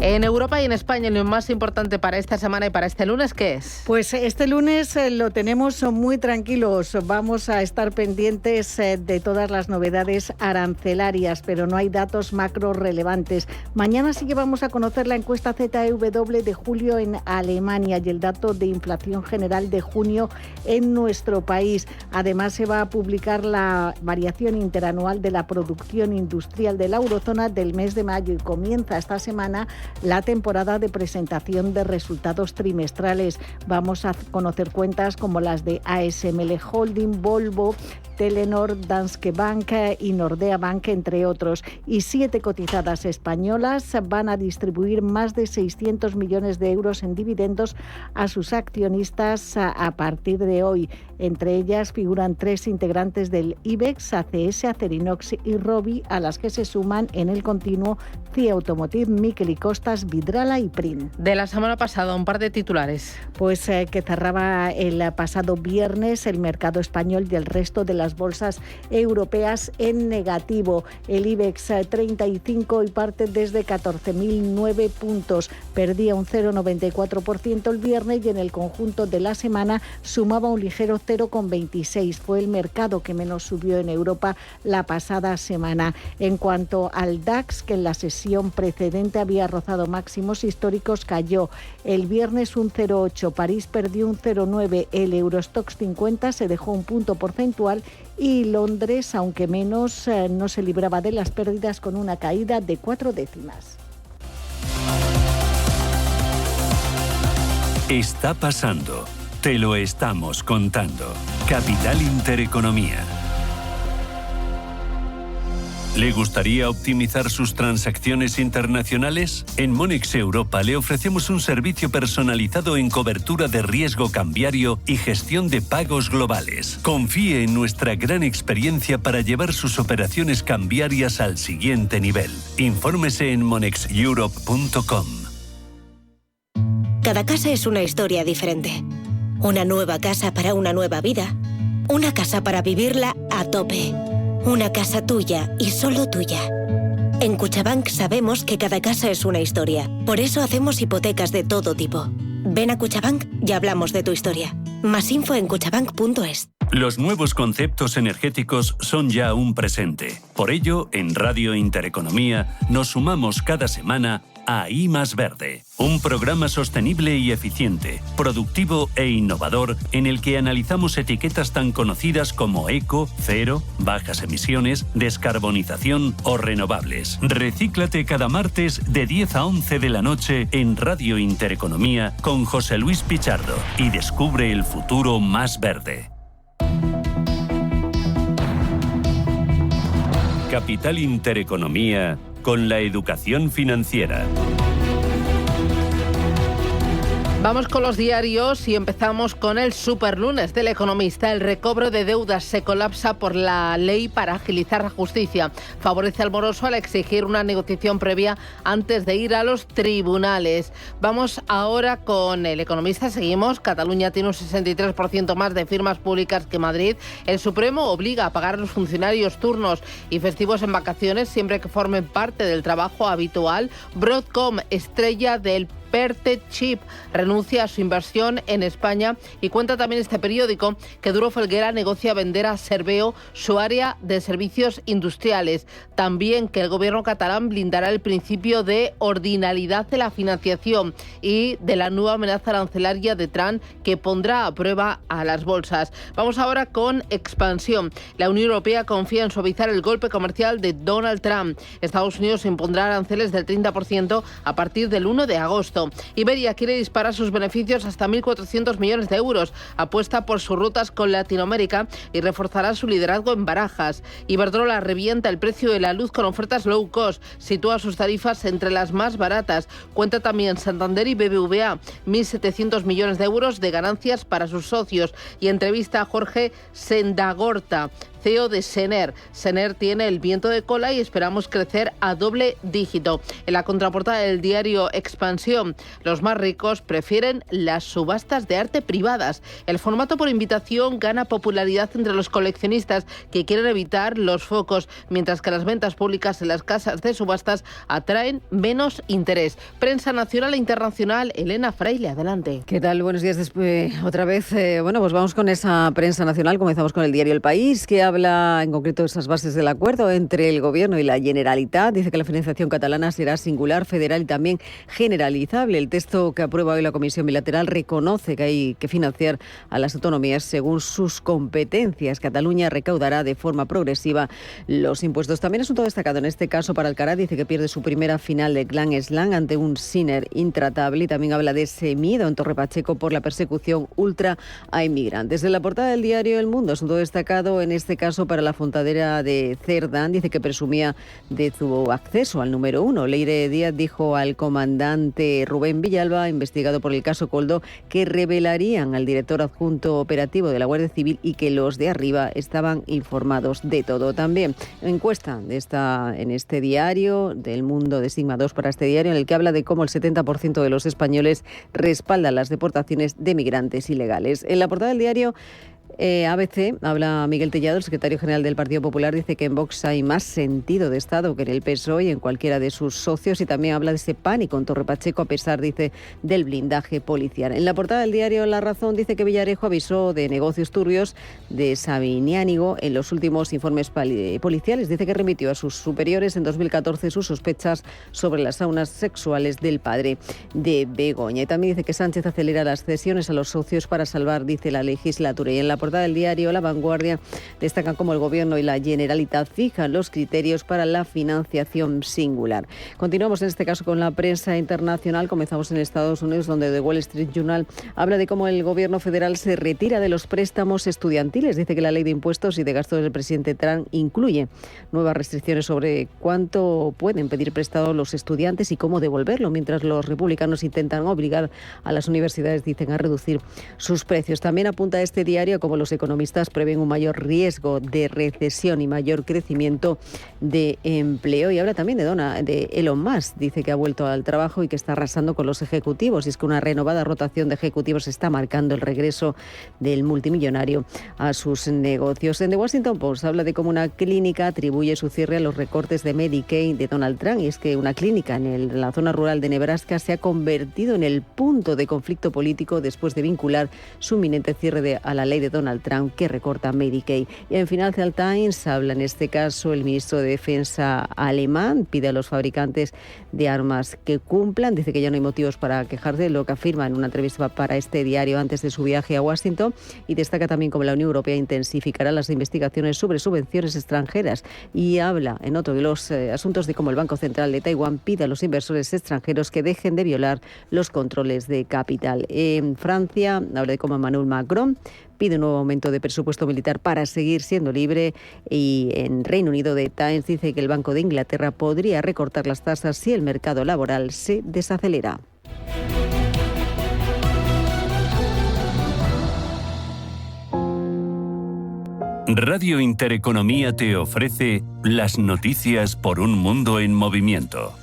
En Europa y en España, lo más importante para esta semana y para este lunes, ¿qué es? Pues este lunes lo tenemos muy tranquilos. Vamos a estar pendientes de todas las novedades arancelarias, pero no hay datos macro relevantes. Mañana sí que vamos a conocer la encuesta ZEW de julio en Alemania y el dato de inflación general de junio en nuestro país. Además, se va a publicar la variación interanual de la producción industrial de la eurozona del mes de mayo y comienza esta semana la temporada de presentación de resultados trimestrales. Vamos a conocer cuentas como las de ASML Holding, Volvo, Telenor, Danske Bank y Nordea Bank, entre otros. Y 7 cotizadas españolas van a distribuir más de 600 millones de euros en dividendos a sus accionistas a partir de hoy. Entre ellas figuran 3 integrantes del IBEX, ACS, Acerinox y Robi, a las que se suman en el continuo CIA Automotive, Miquel y Costas, Vidrala y Prim. De la semana pasada, un par de titulares. Pues que cerraba el pasado viernes el mercado español y el resto de las bolsas europeas en negativo. El IBEX 35 y parte desde 14.009 puntos. Perdía un 0,94% el viernes y en el conjunto de la semana sumaba un ligero 0,26. Fue el mercado que menos subió en Europa la pasada semana. En cuanto al DAX, que en la sesión precedente había rozado máximos históricos, cayó el viernes un 0,8. París perdió un 0,9. El Eurostoxx 50 se dejó un punto porcentual y Londres, aunque menos, no se libraba de las pérdidas con una caída de 4 décimas. Está pasando. Te lo estamos contando. Capital Intereconomía. ¿Le gustaría optimizar sus transacciones internacionales? En Monex Europa le ofrecemos un servicio personalizado en cobertura de riesgo cambiario y gestión de pagos globales. Confíe en nuestra gran experiencia para llevar sus operaciones cambiarias al siguiente nivel. Infórmese en monexeurope.com. Cada casa es una historia diferente. Una nueva casa para una nueva vida. Una casa para vivirla a tope. Una casa tuya y solo tuya. En Cuchabank sabemos que cada casa es una historia. Por eso hacemos hipotecas de todo tipo. Ven a Cuchabank y hablamos de tu historia. Más info en cuchabank.es. Los nuevos conceptos energéticos son ya un presente. Por ello, en Radio Intereconomía nos sumamos cada semana a I Más Verde, un programa sostenible y eficiente, productivo e innovador en el que analizamos etiquetas tan conocidas como eco, cero, bajas emisiones, descarbonización o renovables. Recíclate cada martes de 10 a 11 de la noche en Radio Intereconomía con José Luis Pichardo y descubre el futuro más verde. Capital Intereconomía con la educación financiera. Vamos con los diarios y empezamos con el superlunes del Economista. El recobro de deudas se colapsa por la ley para agilizar la justicia. Favorece al moroso al exigir una negociación previa antes de ir a los tribunales. Vamos ahora con el Economista. Seguimos. Cataluña tiene un 63% más de firmas públicas que Madrid. El Supremo obliga a pagar a los funcionarios turnos y festivos en vacaciones siempre que formen parte del trabajo habitual. Broadcom, estrella del PERTE Chip, renuncia a su inversión en España y cuenta también este periódico que Duro Felguera negocia vender a Serveo su área de servicios industriales. También que el gobierno catalán blindará el principio de ordinalidad de la financiación y de la nueva amenaza arancelaria de Trump que pondrá a prueba a las bolsas. Vamos ahora con Expansión. La Unión Europea confía en suavizar el golpe comercial de Donald Trump. Estados Unidos impondrá aranceles del 30% a partir del 1 de agosto. Iberia quiere disparar sus beneficios hasta 1.400 millones de euros. Apuesta por sus rutas con Latinoamérica y reforzará su liderazgo en Barajas. Iberdrola revienta el precio de la luz con ofertas low cost. Sitúa sus tarifas entre las más baratas. Cuenta también Santander y BBVA. 1.700 millones de euros de ganancias para sus socios. Y entrevista a Jorge Sendagorta, CEO de Sener. Sener tiene el viento de cola y esperamos crecer a doble dígito. En la contraportada del diario Expansión, los más ricos prefieren las subastas de arte privadas. El formato por invitación gana popularidad entre los coleccionistas que quieren evitar los focos, mientras que las ventas públicas en las casas de subastas atraen menos interés. Prensa nacional e internacional, Elena Fraile, adelante. ¿Qué tal? Buenos días otra vez. Pues vamos con esa prensa nacional. Comenzamos con el diario El País, que habla en concreto de esas bases del acuerdo entre el Gobierno y la Generalitat. Dice que la financiación catalana será singular, federal y también generalizable. El texto que aprueba hoy la Comisión Bilateral reconoce que hay que financiar a las autonomías según sus competencias. Cataluña recaudará de forma progresiva los impuestos. También asunto destacado en este caso para Alcaraz. Dice que pierde su primera final de Grand Slam ante un Sinner intratable y también habla de ese miedo en Torre Pacheco por la persecución ultra a inmigrantes. En la portada del diario El Mundo, asunto destacado en este caso para la Fontadera de Cerdán. Dice que presumía de su acceso al número 1. Leire Díaz dijo al comandante Rubén Villalba, investigado por el caso Coldo, que revelarían al director adjunto operativo de la Guardia Civil y que los de arriba estaban informados de todo. También encuesta en este diario del Mundo de Sigma 2 para este diario, en el que habla de cómo el 70% de los españoles respaldan las deportaciones de migrantes ilegales. En la portada del diario ABC habla Miguel Tellado, el secretario general del Partido Popular. Dice que en Vox hay más sentido de Estado que en el PSOE y en cualquiera de sus socios, y también habla de ese pánico en Torre Pacheco a pesar, dice, del blindaje policial. En la portada del diario La Razón dice que Villarejo avisó de negocios turbios de Sabiniánigo en los últimos informes policiales. Dice que remitió a sus superiores en 2014 sus sospechas sobre las saunas sexuales del padre de Begoña. Y también dice que Sánchez acelera las cesiones a los socios para salvar, dice, la legislatura. Y en la portada del diario La Vanguardia destacan cómo el Gobierno y la Generalitat fijan los criterios para la financiación singular. Continuamos en este caso con la prensa internacional. Comenzamos en Estados Unidos, donde The Wall Street Journal habla de cómo el Gobierno federal se retira de los préstamos estudiantiles. Dice que la ley de impuestos y de gastos del presidente Trump incluye nuevas restricciones sobre cuánto pueden pedir prestado los estudiantes y cómo devolverlo, mientras los republicanos intentan obligar a las universidades, dicen, a reducir sus precios. También apunta este diario como los economistas prevén un mayor riesgo de recesión y mayor crecimiento de empleo. Y habla también de Elon Musk. Dice que ha vuelto al trabajo y que está arrasando con los ejecutivos. Y es que una renovada rotación de ejecutivos está marcando el regreso del multimillonario a sus negocios. En The Washington Post habla de cómo una clínica atribuye su cierre a los recortes de Medicaid de Donald Trump. Y es que una clínica en la zona rural de Nebraska se ha convertido en el punto de conflicto político después de vincular su inminente cierre a la ley de Donald Trump que recorta Medicaid. Y en Financial Times habla en este caso el ministro de Defensa alemán, pide a los fabricantes de armas que cumplan. Dice que ya no hay motivos para quejarse, lo que afirma en una entrevista para este diario antes de su viaje a Washington, y destaca también cómo la Unión Europea intensificará las investigaciones sobre subvenciones extranjeras, y habla en otro de los asuntos de cómo el Banco Central de Taiwán pide a los inversores extranjeros que dejen de violar los controles de capital. En Francia habla de cómo Emmanuel Macron pide un nuevo aumento de presupuesto militar para seguir siendo libre, y en Reino Unido The Times dice que el Banco de Inglaterra podría recortar las tasas si el mercado laboral se desacelera. Radio Intereconomía te ofrece las noticias por un mundo en movimiento.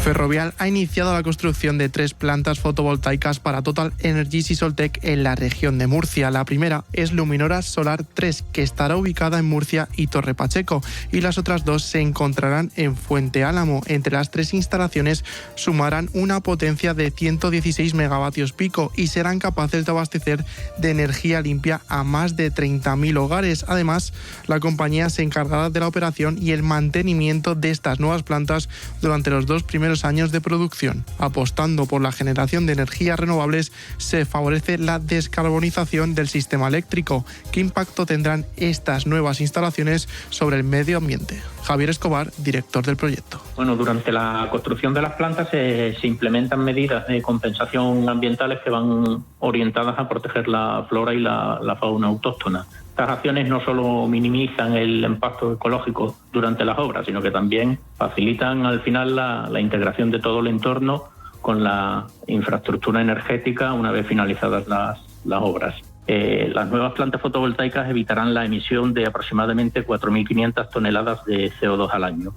Ferrovial ha iniciado la construcción de 3 plantas fotovoltaicas para Total Energies y Soltec en la región de Murcia. La primera es Luminora Solar 3, que estará ubicada en Murcia y Torre Pacheco, y las otras 2 se encontrarán en Fuente Álamo. Entre las 3 instalaciones sumarán una potencia de 116 megavatios pico y serán capaces de abastecer de energía limpia a más de 30.000 hogares. Además, la compañía se encargará de la operación y el mantenimiento de estas nuevas plantas durante los 2 primeros años de producción. Apostando por la generación de energías renovables, se favorece la descarbonización del sistema eléctrico. ¿Qué impacto tendrán estas nuevas instalaciones sobre el medio ambiente? Javier Escobar, director del proyecto. Bueno, durante la construcción de las plantas se implementan medidas de compensación ambientales que van orientadas a proteger la flora y la fauna autóctona. Estas acciones no solo minimizan el impacto ecológico durante las obras, sino que también facilitan al final la integración de todo el entorno con la infraestructura energética una vez finalizadas las obras. Las nuevas plantas fotovoltaicas evitarán la emisión de aproximadamente 4.500 toneladas de CO2 al año,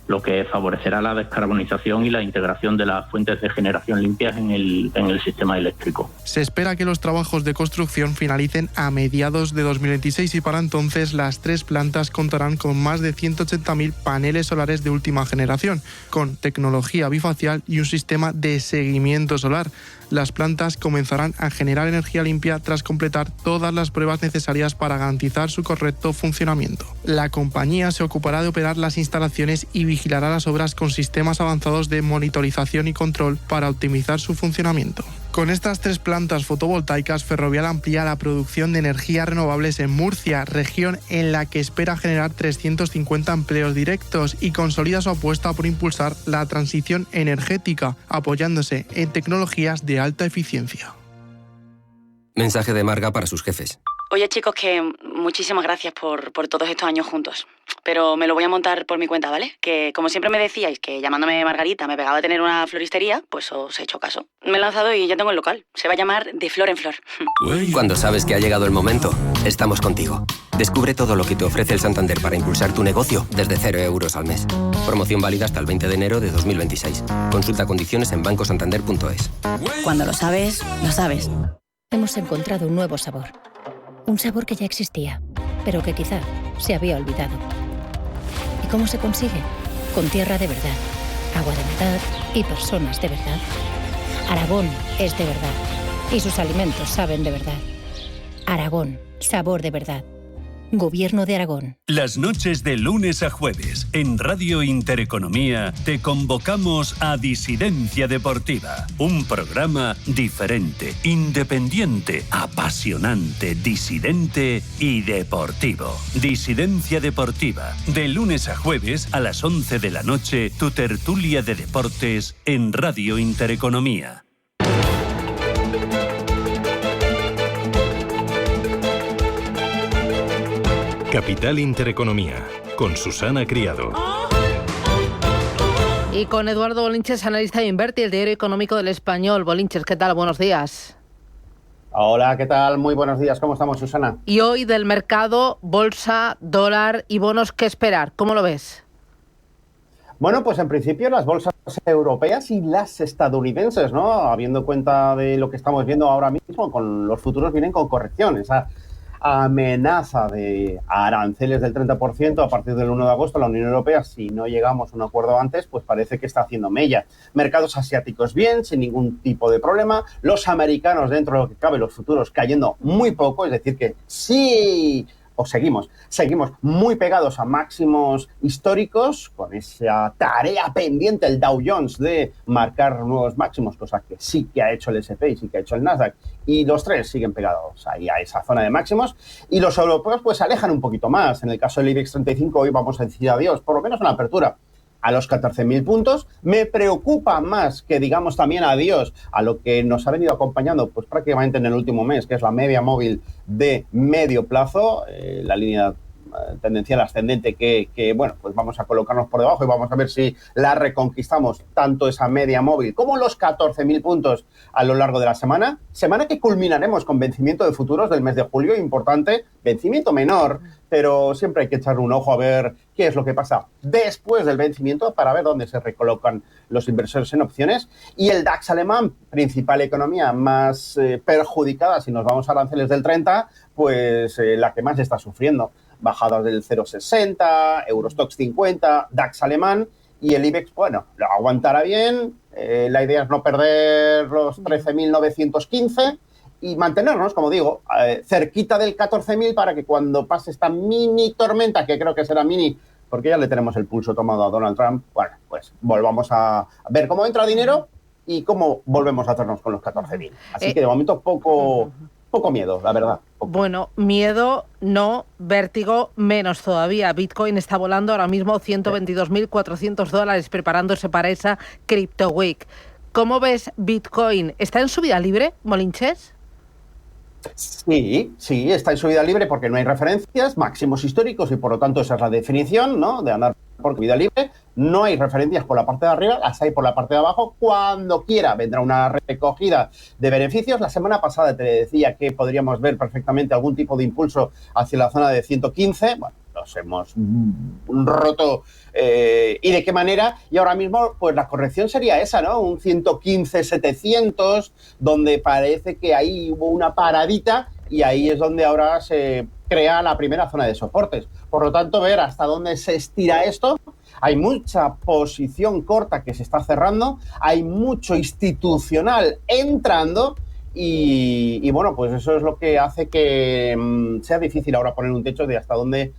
lo que favorecerá la descarbonización y la integración de las fuentes de generación limpias en el sistema eléctrico. Se espera que los trabajos de construcción finalicen a mediados de 2026 y para entonces las 3 plantas contarán con más de 180.000 paneles solares de última generación, con tecnología bifacial y un sistema de seguimiento solar. Las plantas comenzarán a generar energía limpia tras completar todas las pruebas necesarias para garantizar su correcto funcionamiento. La compañía se ocupará de operar las instalaciones y vigilará las obras con sistemas avanzados de monitorización y control para optimizar su funcionamiento. Con estas 3 plantas fotovoltaicas, Ferrovial amplía la producción de energías renovables en Murcia, región en la que espera generar 350 empleos directos, y consolida su apuesta por impulsar la transición energética, apoyándose en tecnologías de alta eficiencia. Mensaje de Marga para sus jefes. Oye, chicos, que muchísimas gracias por todos estos años juntos. Pero me lo voy a montar por mi cuenta, ¿vale? Que como siempre me decíais que llamándome Margarita me pegaba a tener una floristería, pues os he hecho caso. Me he lanzado y ya tengo el local. Se va a llamar De Flor en Flor. Cuando sabes que ha llegado el momento, estamos contigo. Descubre todo lo que te ofrece el Santander para impulsar tu negocio desde 0 euros al mes. Promoción válida hasta el 20 de enero de 2026. Consulta condiciones en bancosantander.es. Cuando lo sabes, lo sabes. Hemos encontrado un nuevo sabor. Un sabor que ya existía, pero que quizá se había olvidado. ¿Y cómo se consigue? Con tierra de verdad, agua de verdad y personas de verdad. Aragón es de verdad y sus alimentos saben de verdad. Aragón, sabor de verdad. Gobierno de Aragón. Las noches de lunes a jueves en Radio Intereconomía te convocamos a Disidencia Deportiva. Un programa diferente, independiente, apasionante, disidente y deportivo. Disidencia Deportiva. De lunes a jueves a las 11 de la noche, tu tertulia de deportes en Radio Intereconomía. Capital Intereconomía, con Susana Criado. Y con Eduardo Bolinches, analista de Inverti, el diario económico del Español. Bolinches, ¿qué tal? Buenos días. Hola, ¿qué tal? Muy buenos días. ¿Cómo estamos, Susana? Y hoy del mercado, bolsa, dólar y bonos, ¿qué esperar? ¿Cómo lo ves? Bueno, pues en principio las bolsas europeas y las estadounidenses, ¿no? Habiendo cuenta de lo que estamos viendo ahora mismo, con los futuros vienen con corrección. Esa amenaza de aranceles del 30% a partir del 1 de agosto en la Unión Europea, si no llegamos a un acuerdo antes, pues parece que está haciendo mella. Mercados asiáticos bien, sin ningún tipo de problema. Los americanos, dentro de lo que cabe, los futuros cayendo muy poco, es decir que sí... seguimos muy pegados a máximos históricos, con esa tarea pendiente el Dow Jones de marcar nuevos máximos, cosa que sí que ha hecho el S&P y sí que ha hecho el Nasdaq, y los 3 siguen pegados ahí a esa zona de máximos, y los europeos pues se alejan un poquito más. En el caso del IBEX 35 hoy vamos a decir adiós, por lo menos en la apertura, a los 14.000 puntos. Me preocupa más que digamos también adiós a lo que nos ha venido acompañando pues prácticamente en el último mes, que es la media móvil de medio plazo, la línea tendencial ascendente que, bueno, pues vamos a colocarnos por debajo y vamos a ver si la reconquistamos, tanto esa media móvil como los 14.000 puntos a lo largo de la semana que culminaremos con vencimiento de futuros del mes de julio, importante, vencimiento menor, pero siempre hay que echarle un ojo a ver qué es lo que pasa después del vencimiento para ver dónde se recolocan los inversores en opciones. Y el DAX alemán, principal economía más perjudicada, si nos vamos a aranceles del 30, pues la que más está sufriendo. Bajadas del 0,60, Eurostoxx 50, DAX alemán, y el IBEX, bueno, lo aguantará bien. La idea es no perder los 13.915 y mantenernos, como digo, cerquita del 14.000 para que cuando pase esta mini tormenta, que creo que será mini, porque ya le tenemos el pulso tomado a Donald Trump, bueno, pues volvamos a ver cómo entra dinero y cómo volvemos a hacernos con los 14.000. Así que de momento poco miedo, la verdad. Bueno, miedo no, vértigo menos todavía. Bitcoin está volando ahora mismo $122.400 preparándose para esa Crypto Week. ¿Cómo ves Bitcoin? ¿Está en subida libre, Molinches? Sí, está en subida libre porque no hay referencias, máximos históricos, y por lo tanto esa es la definición, ¿no?, de andar por subida libre. No hay referencias por la parte de arriba, las hay por la parte de abajo. Cuando quiera vendrá una recogida de beneficios. La semana pasada te decía que podríamos ver perfectamente algún tipo de impulso hacia la zona de 115. Bueno, los hemos roto, y de qué manera. Y ahora mismo, pues la corrección sería esa, ¿no? Un 115.700, donde parece que ahí hubo una paradita y ahí es donde ahora se crea la primera zona de soportes. Por lo tanto, ver hasta dónde se estira esto. Hay mucha posición corta que se está cerrando, hay mucho institucional entrando y bueno, pues eso es lo que hace que sea difícil ahora poner un techo de hasta dónde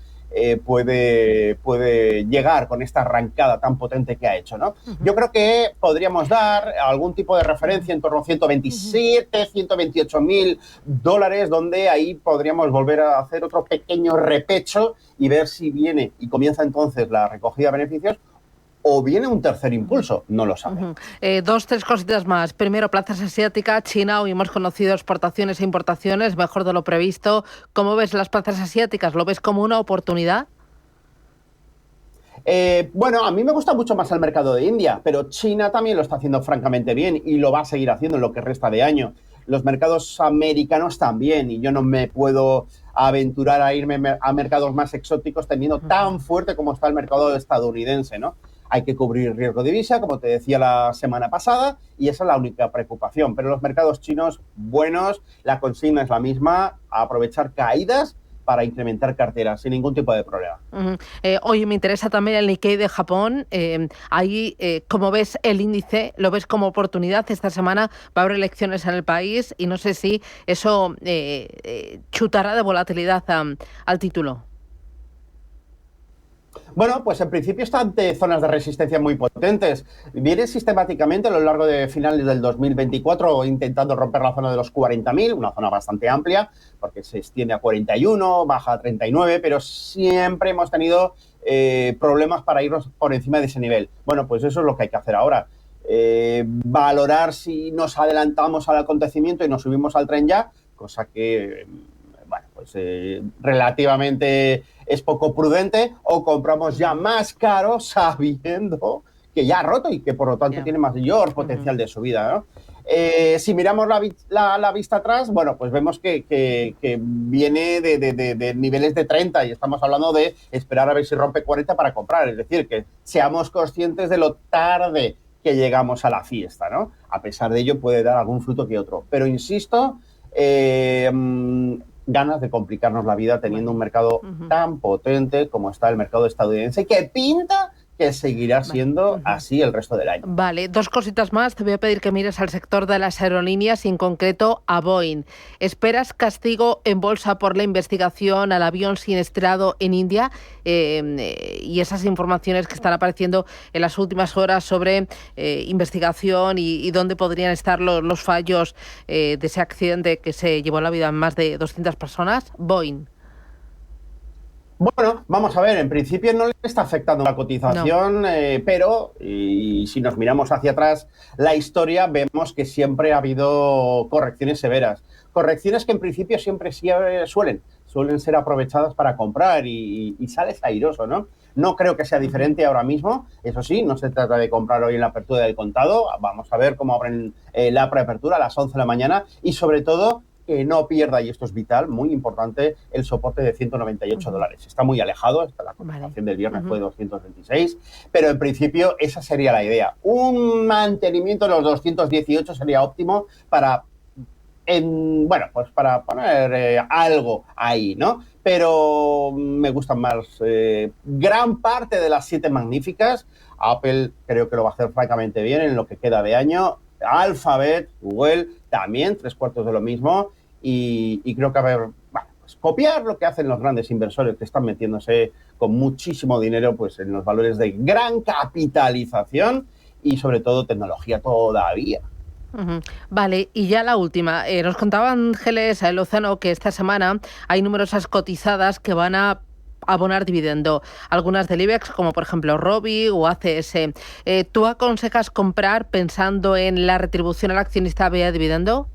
puede llegar con esta arrancada tan potente que ha hecho, ¿no? Yo creo que podríamos dar algún tipo de referencia en torno a 127, 128.000 dólares, donde ahí podríamos volver a hacer otro pequeño repecho y ver si viene y comienza entonces la recogida de beneficios o viene un tercer impulso, no lo sabe. Tres cositas más. Primero, plazas asiáticas. China, hoy hemos conocido exportaciones e importaciones mejor de lo previsto. ¿Cómo ves las plazas asiáticas? ¿Lo ves como una oportunidad? Bueno, a mí me gusta mucho más el mercado de India, pero China también lo está haciendo francamente bien y lo va a seguir haciendo en lo que resta de año. Los mercados americanos también, y yo no me puedo aventurar a irme a mercados más exóticos teniendo tan fuerte como está el mercado estadounidense, ¿no? Hay que cubrir riesgo de divisa, como te decía la semana pasada, y esa es la única preocupación. Pero los mercados chinos, buenos, la consigna es la misma, a aprovechar caídas para incrementar carteras sin ningún tipo de problema. Oye, me interesa también el Nikkei de Japón. Ahí, ¿cómo ves el índice? ¿Lo ves como oportunidad? Esta semana va a haber elecciones en el país y no sé si eso chutará de volatilidad al título. Bueno, pues en principio está ante zonas de resistencia muy potentes. Viene sistemáticamente a lo largo de finales del 2024 intentando romper la zona de los 40.000, una zona bastante amplia, porque se extiende a 41, baja a 39, pero siempre hemos tenido problemas para irnos por encima de ese nivel. Bueno, pues eso es lo que hay que hacer ahora. Valorar si nos adelantamos al acontecimiento y nos subimos al tren ya, cosa que, bueno, pues relativamente es poco prudente, o compramos ya más caro sabiendo que ya ha roto y que por lo tanto tiene mayor potencial de subida, ¿no? Si miramos la vista atrás, bueno, pues vemos que viene de niveles de 30 y estamos hablando de esperar a ver si rompe 40 para comprar. Es decir, que seamos conscientes de lo tarde que llegamos a la fiesta, ¿no? A pesar de ello puede dar algún fruto que otro. Pero insisto, ganas de complicarnos la vida teniendo un mercado tan potente como está el mercado estadounidense, que pinta que seguirá siendo así el resto del año. Vale, dos cositas más. Te voy a pedir que mires al sector de las aerolíneas y en concreto a Boeing. ¿Esperas castigo en bolsa por la investigación al avión siniestrado en India? Y esas informaciones que están apareciendo en las últimas horas sobre investigación y dónde podrían estar los fallos de ese accidente que se llevó la vida a más de 200 personas. Boeing. Bueno, vamos a ver, en principio no le está afectando la cotización, no. Pero y si nos miramos hacia atrás la historia, vemos que siempre ha habido correcciones severas. Correcciones que en principio siempre suelen suelen ser aprovechadas para comprar y sales airoso, ¿no? No creo que sea diferente ahora mismo. Eso sí, no se trata de comprar hoy en la apertura del contado. Vamos a ver cómo abren la preapertura a las 11 de la mañana y, sobre todo, que no pierda, y esto es vital, muy importante, el soporte de $198. Está muy alejado, hasta la cotización del viernes fue 226, pero en principio esa sería la idea. Un mantenimiento de los 218 sería óptimo para poner algo ahí, ¿no? Pero me gustan más gran parte de las 7 magníficas. Apple creo que lo va a hacer francamente bien en lo que queda de año. Alphabet, Google, también 3/4 de lo mismo. Y creo que copiar lo que hacen los grandes inversores que están metiéndose con muchísimo dinero pues en los valores de gran capitalización y sobre todo tecnología todavía. Vale, y ya la última. Nos contaba Ángeles Lozano que esta semana hay numerosas cotizadas que van a abonar dividendo. Algunas del IBEX, como por ejemplo Robi o ACS. ¿Tú aconsejas comprar pensando en la retribución al accionista vía dividendo?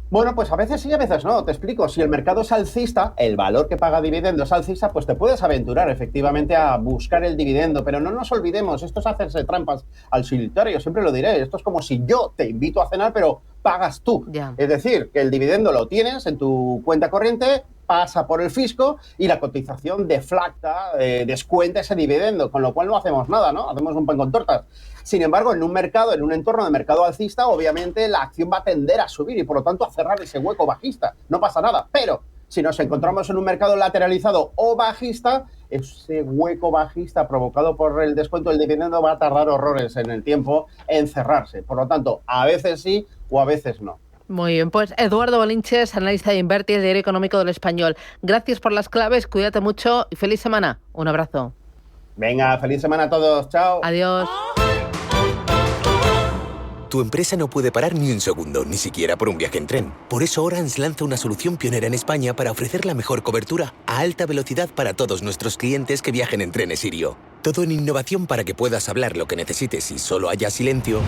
Bueno, pues a veces sí, a veces no. Te explico. Si el mercado es alcista, el valor que paga dividendo es alcista, pues te puedes aventurar efectivamente a buscar el dividendo. Pero no nos olvidemos, esto es hacerse trampas al solitario. Siempre lo diré. Esto es como si yo te invito a cenar, pero pagas tú. Ya. Es decir, que el dividendo lo tienes en tu cuenta corriente, pasa por el fisco y la cotización deflacta, descuenta ese dividendo, con lo cual no hacemos nada, ¿no? Hacemos un pan con tortas. Sin embargo, en un entorno de mercado alcista, obviamente la acción va a tender a subir y por lo tanto a cerrar ese hueco bajista. No pasa nada, pero si nos encontramos en un mercado lateralizado o bajista, ese hueco bajista provocado por el descuento del dividendo va a tardar horrores en el tiempo en cerrarse. Por lo tanto, a veces sí o a veces no. Muy bien, pues Eduardo Bolinches, analista de Invertir, diario económico del Español. Gracias por las claves, cuídate mucho y feliz semana. Un abrazo. Venga, feliz semana a todos. Chao. Adiós. Tu empresa no puede parar ni un segundo, ni siquiera por un viaje en tren. Por eso Orange lanza una solución pionera en España para ofrecer la mejor cobertura a alta velocidad para todos nuestros clientes que viajen en trenes Sirio. Todo en innovación para que puedas hablar lo que necesites y solo haya silencio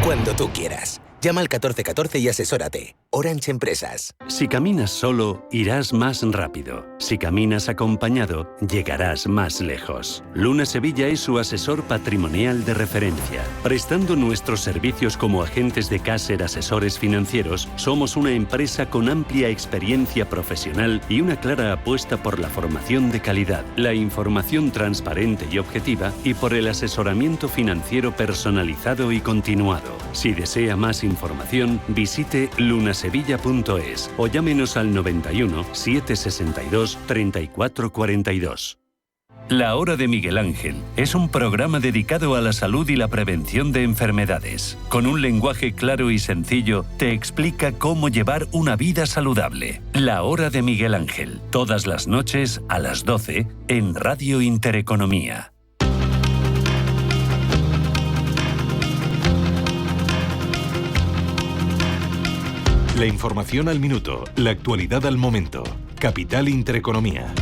cuando tú quieras. Llama al 1414 y asesórate. Orange Empresas. Si caminas solo, irás más rápido. Si caminas acompañado, llegarás más lejos. Luna Sevilla es su asesor patrimonial de referencia. Prestando nuestros servicios como agentes de Caser Asesores Financieros, somos una empresa con amplia experiencia profesional y una clara apuesta por la formación de calidad, la información transparente y objetiva y por el asesoramiento financiero personalizado y continuado. Si desea más información, visite lunasevilla.es o llámenos al 91 762 3442. La Hora de Miguel Ángel es un programa dedicado a la salud y la prevención de enfermedades. Con un lenguaje claro y sencillo, te explica cómo llevar una vida saludable. La Hora de Miguel Ángel, todas las noches a las 12 en Radio Intereconomía. La información al minuto, la actualidad al momento. Capital Intereconomía.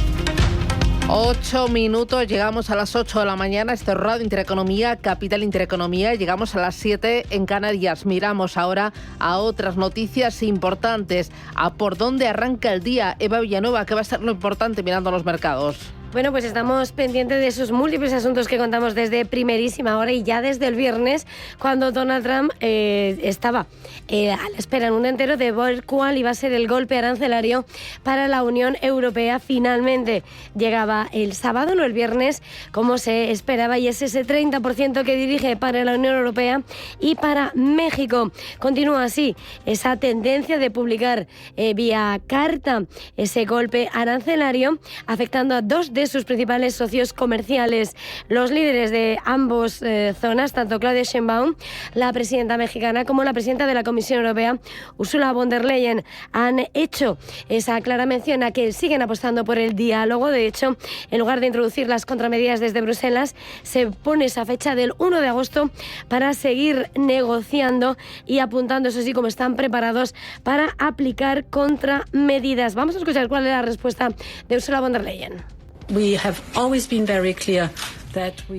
8 minutos, llegamos a las 8 de la mañana, este es Radio Intereconomía, Capital Intereconomía, llegamos a las 7 en Canarias. Miramos ahora a otras noticias importantes, a por dónde arranca el día. Eva Villanueva, ¿qué va a ser lo importante mirando los mercados? Bueno, pues estamos pendientes de esos múltiples asuntos que contamos desde primerísima hora y ya desde el viernes, cuando Donald Trump estaba a la espera en un entero de ver cuál iba a ser el golpe arancelario para la Unión Europea. Finalmente llegaba el sábado, no el viernes, como se esperaba, y es ese 30% que dirige para la Unión Europea y para México. Continúa así esa tendencia de publicar vía carta ese golpe arancelario, afectando a dos de sus principales socios comerciales. Los líderes de ambos zonas, tanto Claudia Sheinbaum, la presidenta mexicana, como la presidenta de la Comisión Europea, Ursula von der Leyen, han hecho esa clara mención a que siguen apostando por el diálogo. De hecho, en lugar de introducir las contramedidas desde Bruselas, se pone esa fecha del 1 de agosto para seguir negociando y apuntando, eso sí, como están preparados para aplicar contramedidas. Vamos a escuchar cuál es la respuesta de Ursula von der Leyen. We have always been very clear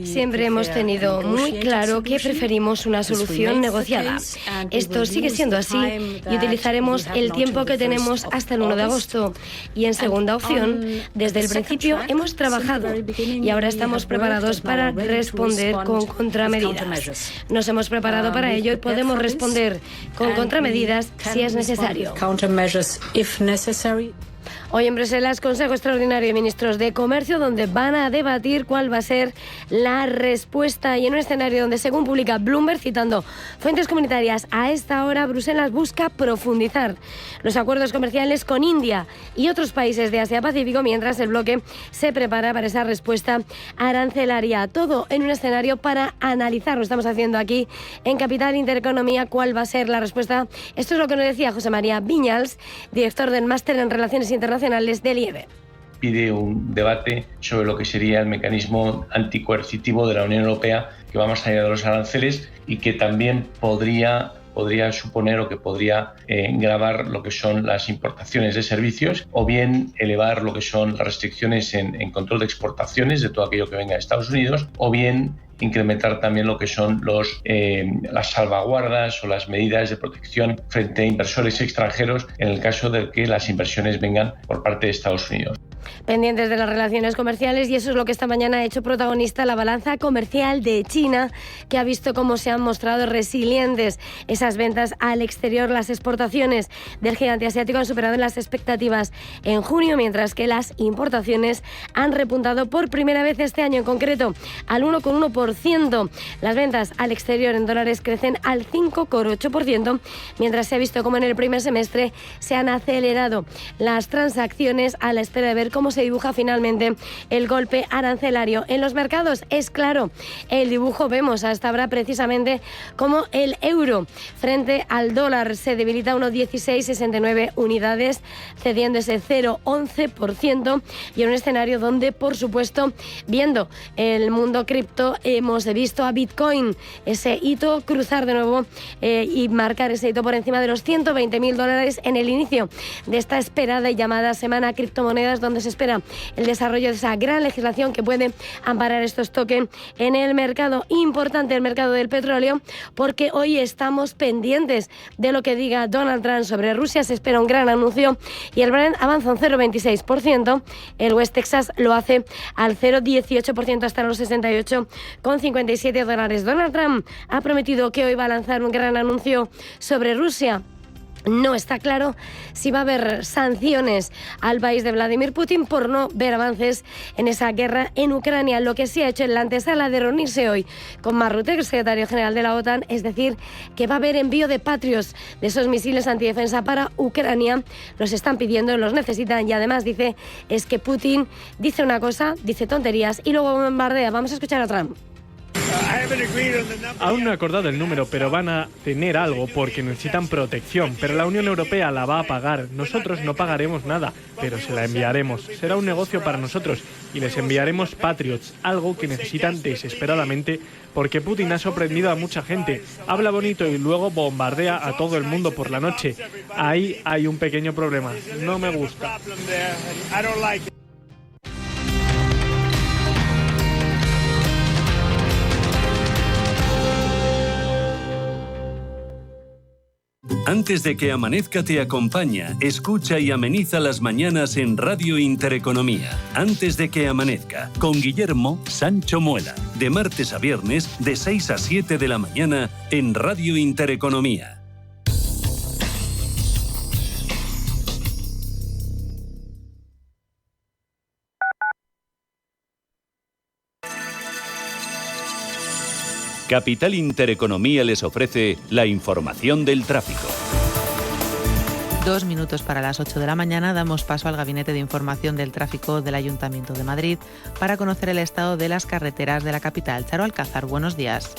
Siempre hemos tenido muy claro que preferimos una solución negociada. Esto sigue siendo así y utilizaremos el tiempo que tenemos hasta el 1 de agosto. Y en segunda opción, desde el principio hemos trabajado y ahora estamos preparados para responder con contramedidas. Nos hemos preparado para ello y podemos responder con contramedidas si es necesario. Hoy en Bruselas, Consejo Extraordinario de Ministros de Comercio, donde van a debatir cuál va a ser la respuesta, y en un escenario donde, según publica Bloomberg, citando fuentes comunitarias, a esta hora Bruselas busca profundizar los acuerdos comerciales con India y otros países de Asia-Pacífico, mientras el bloque se prepara para esa respuesta arancelaria. Todo en un escenario para analizar, lo estamos haciendo aquí en Capital Intereconomía, cuál va a ser la respuesta. Esto es lo que nos decía José María Viñals, director del Máster en Relaciones Internacionales de IEB. Pide un debate sobre lo que sería el mecanismo anticoercitivo de la Unión Europea, que va más allá de los aranceles y que también podría suponer o que podría gravar lo que son las importaciones de servicios, o bien elevar lo que son las restricciones en control de exportaciones de todo aquello que venga de Estados Unidos, o bien incrementar también lo que son las salvaguardas o las medidas de protección frente a inversores extranjeros en el caso de que las inversiones vengan por parte de Estados Unidos. Pendientes de las relaciones comerciales, y eso es lo que esta mañana ha hecho protagonista la balanza comercial de China, que ha visto cómo se han mostrado resilientes esas ventas al exterior. Las exportaciones del gigante asiático han superado las expectativas en junio, mientras que las importaciones han repuntado por primera vez este año, en concreto al 1,1%. Las ventas al exterior en dólares crecen al 5,8%, mientras se ha visto como en el primer semestre se han acelerado las transacciones a la espera de ver cómo se dibuja finalmente el golpe arancelario. En los mercados es claro el dibujo. Vemos hasta ahora precisamente cómo el euro frente al dólar se debilita 1,1669 unidades, cediendo ese 0,11%, y en un escenario donde, por supuesto, viendo el mundo cripto, hemos visto a Bitcoin, ese hito, cruzar de nuevo y marcar ese hito por encima de los $120.000 en el inicio de esta esperada y llamada semana criptomonedas, donde se espera el desarrollo de esa gran legislación que puede amparar estos tokens en el mercado. Importante el mercado del petróleo, porque hoy estamos pendientes de lo que diga Donald Trump sobre Rusia. Se espera un gran anuncio y el Brent avanza un 0,26%, el West Texas lo hace al 0,18% hasta los $68,57. Donald Trump ha prometido que hoy va a lanzar un gran anuncio sobre Rusia. No está claro si va a haber sanciones al país de Vladimir Putin por no ver avances en esa guerra en Ucrania. Lo que sí ha hecho en la antesala de reunirse hoy con Mark Rutte, el secretario general de la OTAN, es decir, que va a haber envío de Patriot, de esos misiles antidefensa para Ucrania. Los están pidiendo, los necesitan, y además dice es que Putin dice una cosa, dice tonterías y luego bombardea. Vamos a escuchar a Trump. Aún no he acordado el número, pero van a tener algo porque necesitan protección. Pero la Unión Europea la va a pagar. Nosotros no pagaremos nada, pero se la enviaremos. Será un negocio para nosotros y les enviaremos Patriots, algo que necesitan desesperadamente porque Putin ha sorprendido a mucha gente. Habla bonito y luego bombardea a todo el mundo por la noche. Ahí hay un pequeño problema. No me gusta. Antes de que amanezca te acompaña, escucha y ameniza las mañanas en Radio Intereconomía. Antes de que amanezca, con Guillermo Sancho Muela. De martes a viernes, de 6 a 7 de la mañana, en Radio Intereconomía. Capital Intereconomía les ofrece la información del tráfico. 2 minutos para las 8 de la mañana damos paso al Gabinete de Información del Tráfico del Ayuntamiento de Madrid para conocer el estado de las carreteras de la capital. Charo Alcázar, buenos días.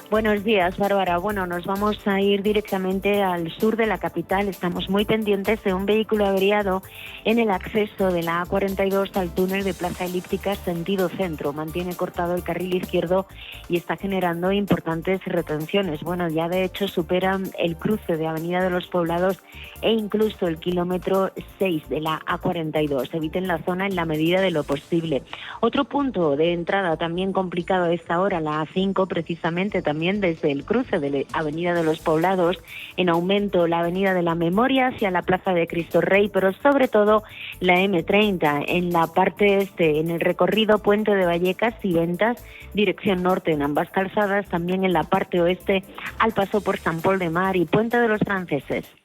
Buenos días, Bárbara. Bueno, nos vamos a ir directamente al sur de la capital. Estamos muy pendientes de un vehículo averiado en el acceso de la A42 al túnel de Plaza Elíptica sentido centro. Mantiene cortado el carril izquierdo y está generando importantes retenciones. Bueno, ya de hecho superan el cruce de Avenida de los Poblados e incluso el kilómetro 6 de la A42. Eviten la zona en la medida de lo posible. Otro punto de entrada también complicado a esta hora, la A5, precisamente también desde el cruce de la Avenida de los Poblados, en aumento la Avenida de la Memoria hacia la Plaza de Cristo Rey, pero sobre todo la M30 en la parte este, en el recorrido Puente de Vallecas y Ventas, dirección norte en ambas calzadas, también en la parte oeste al paso por San Pol de Mar y Puente de los Franceses.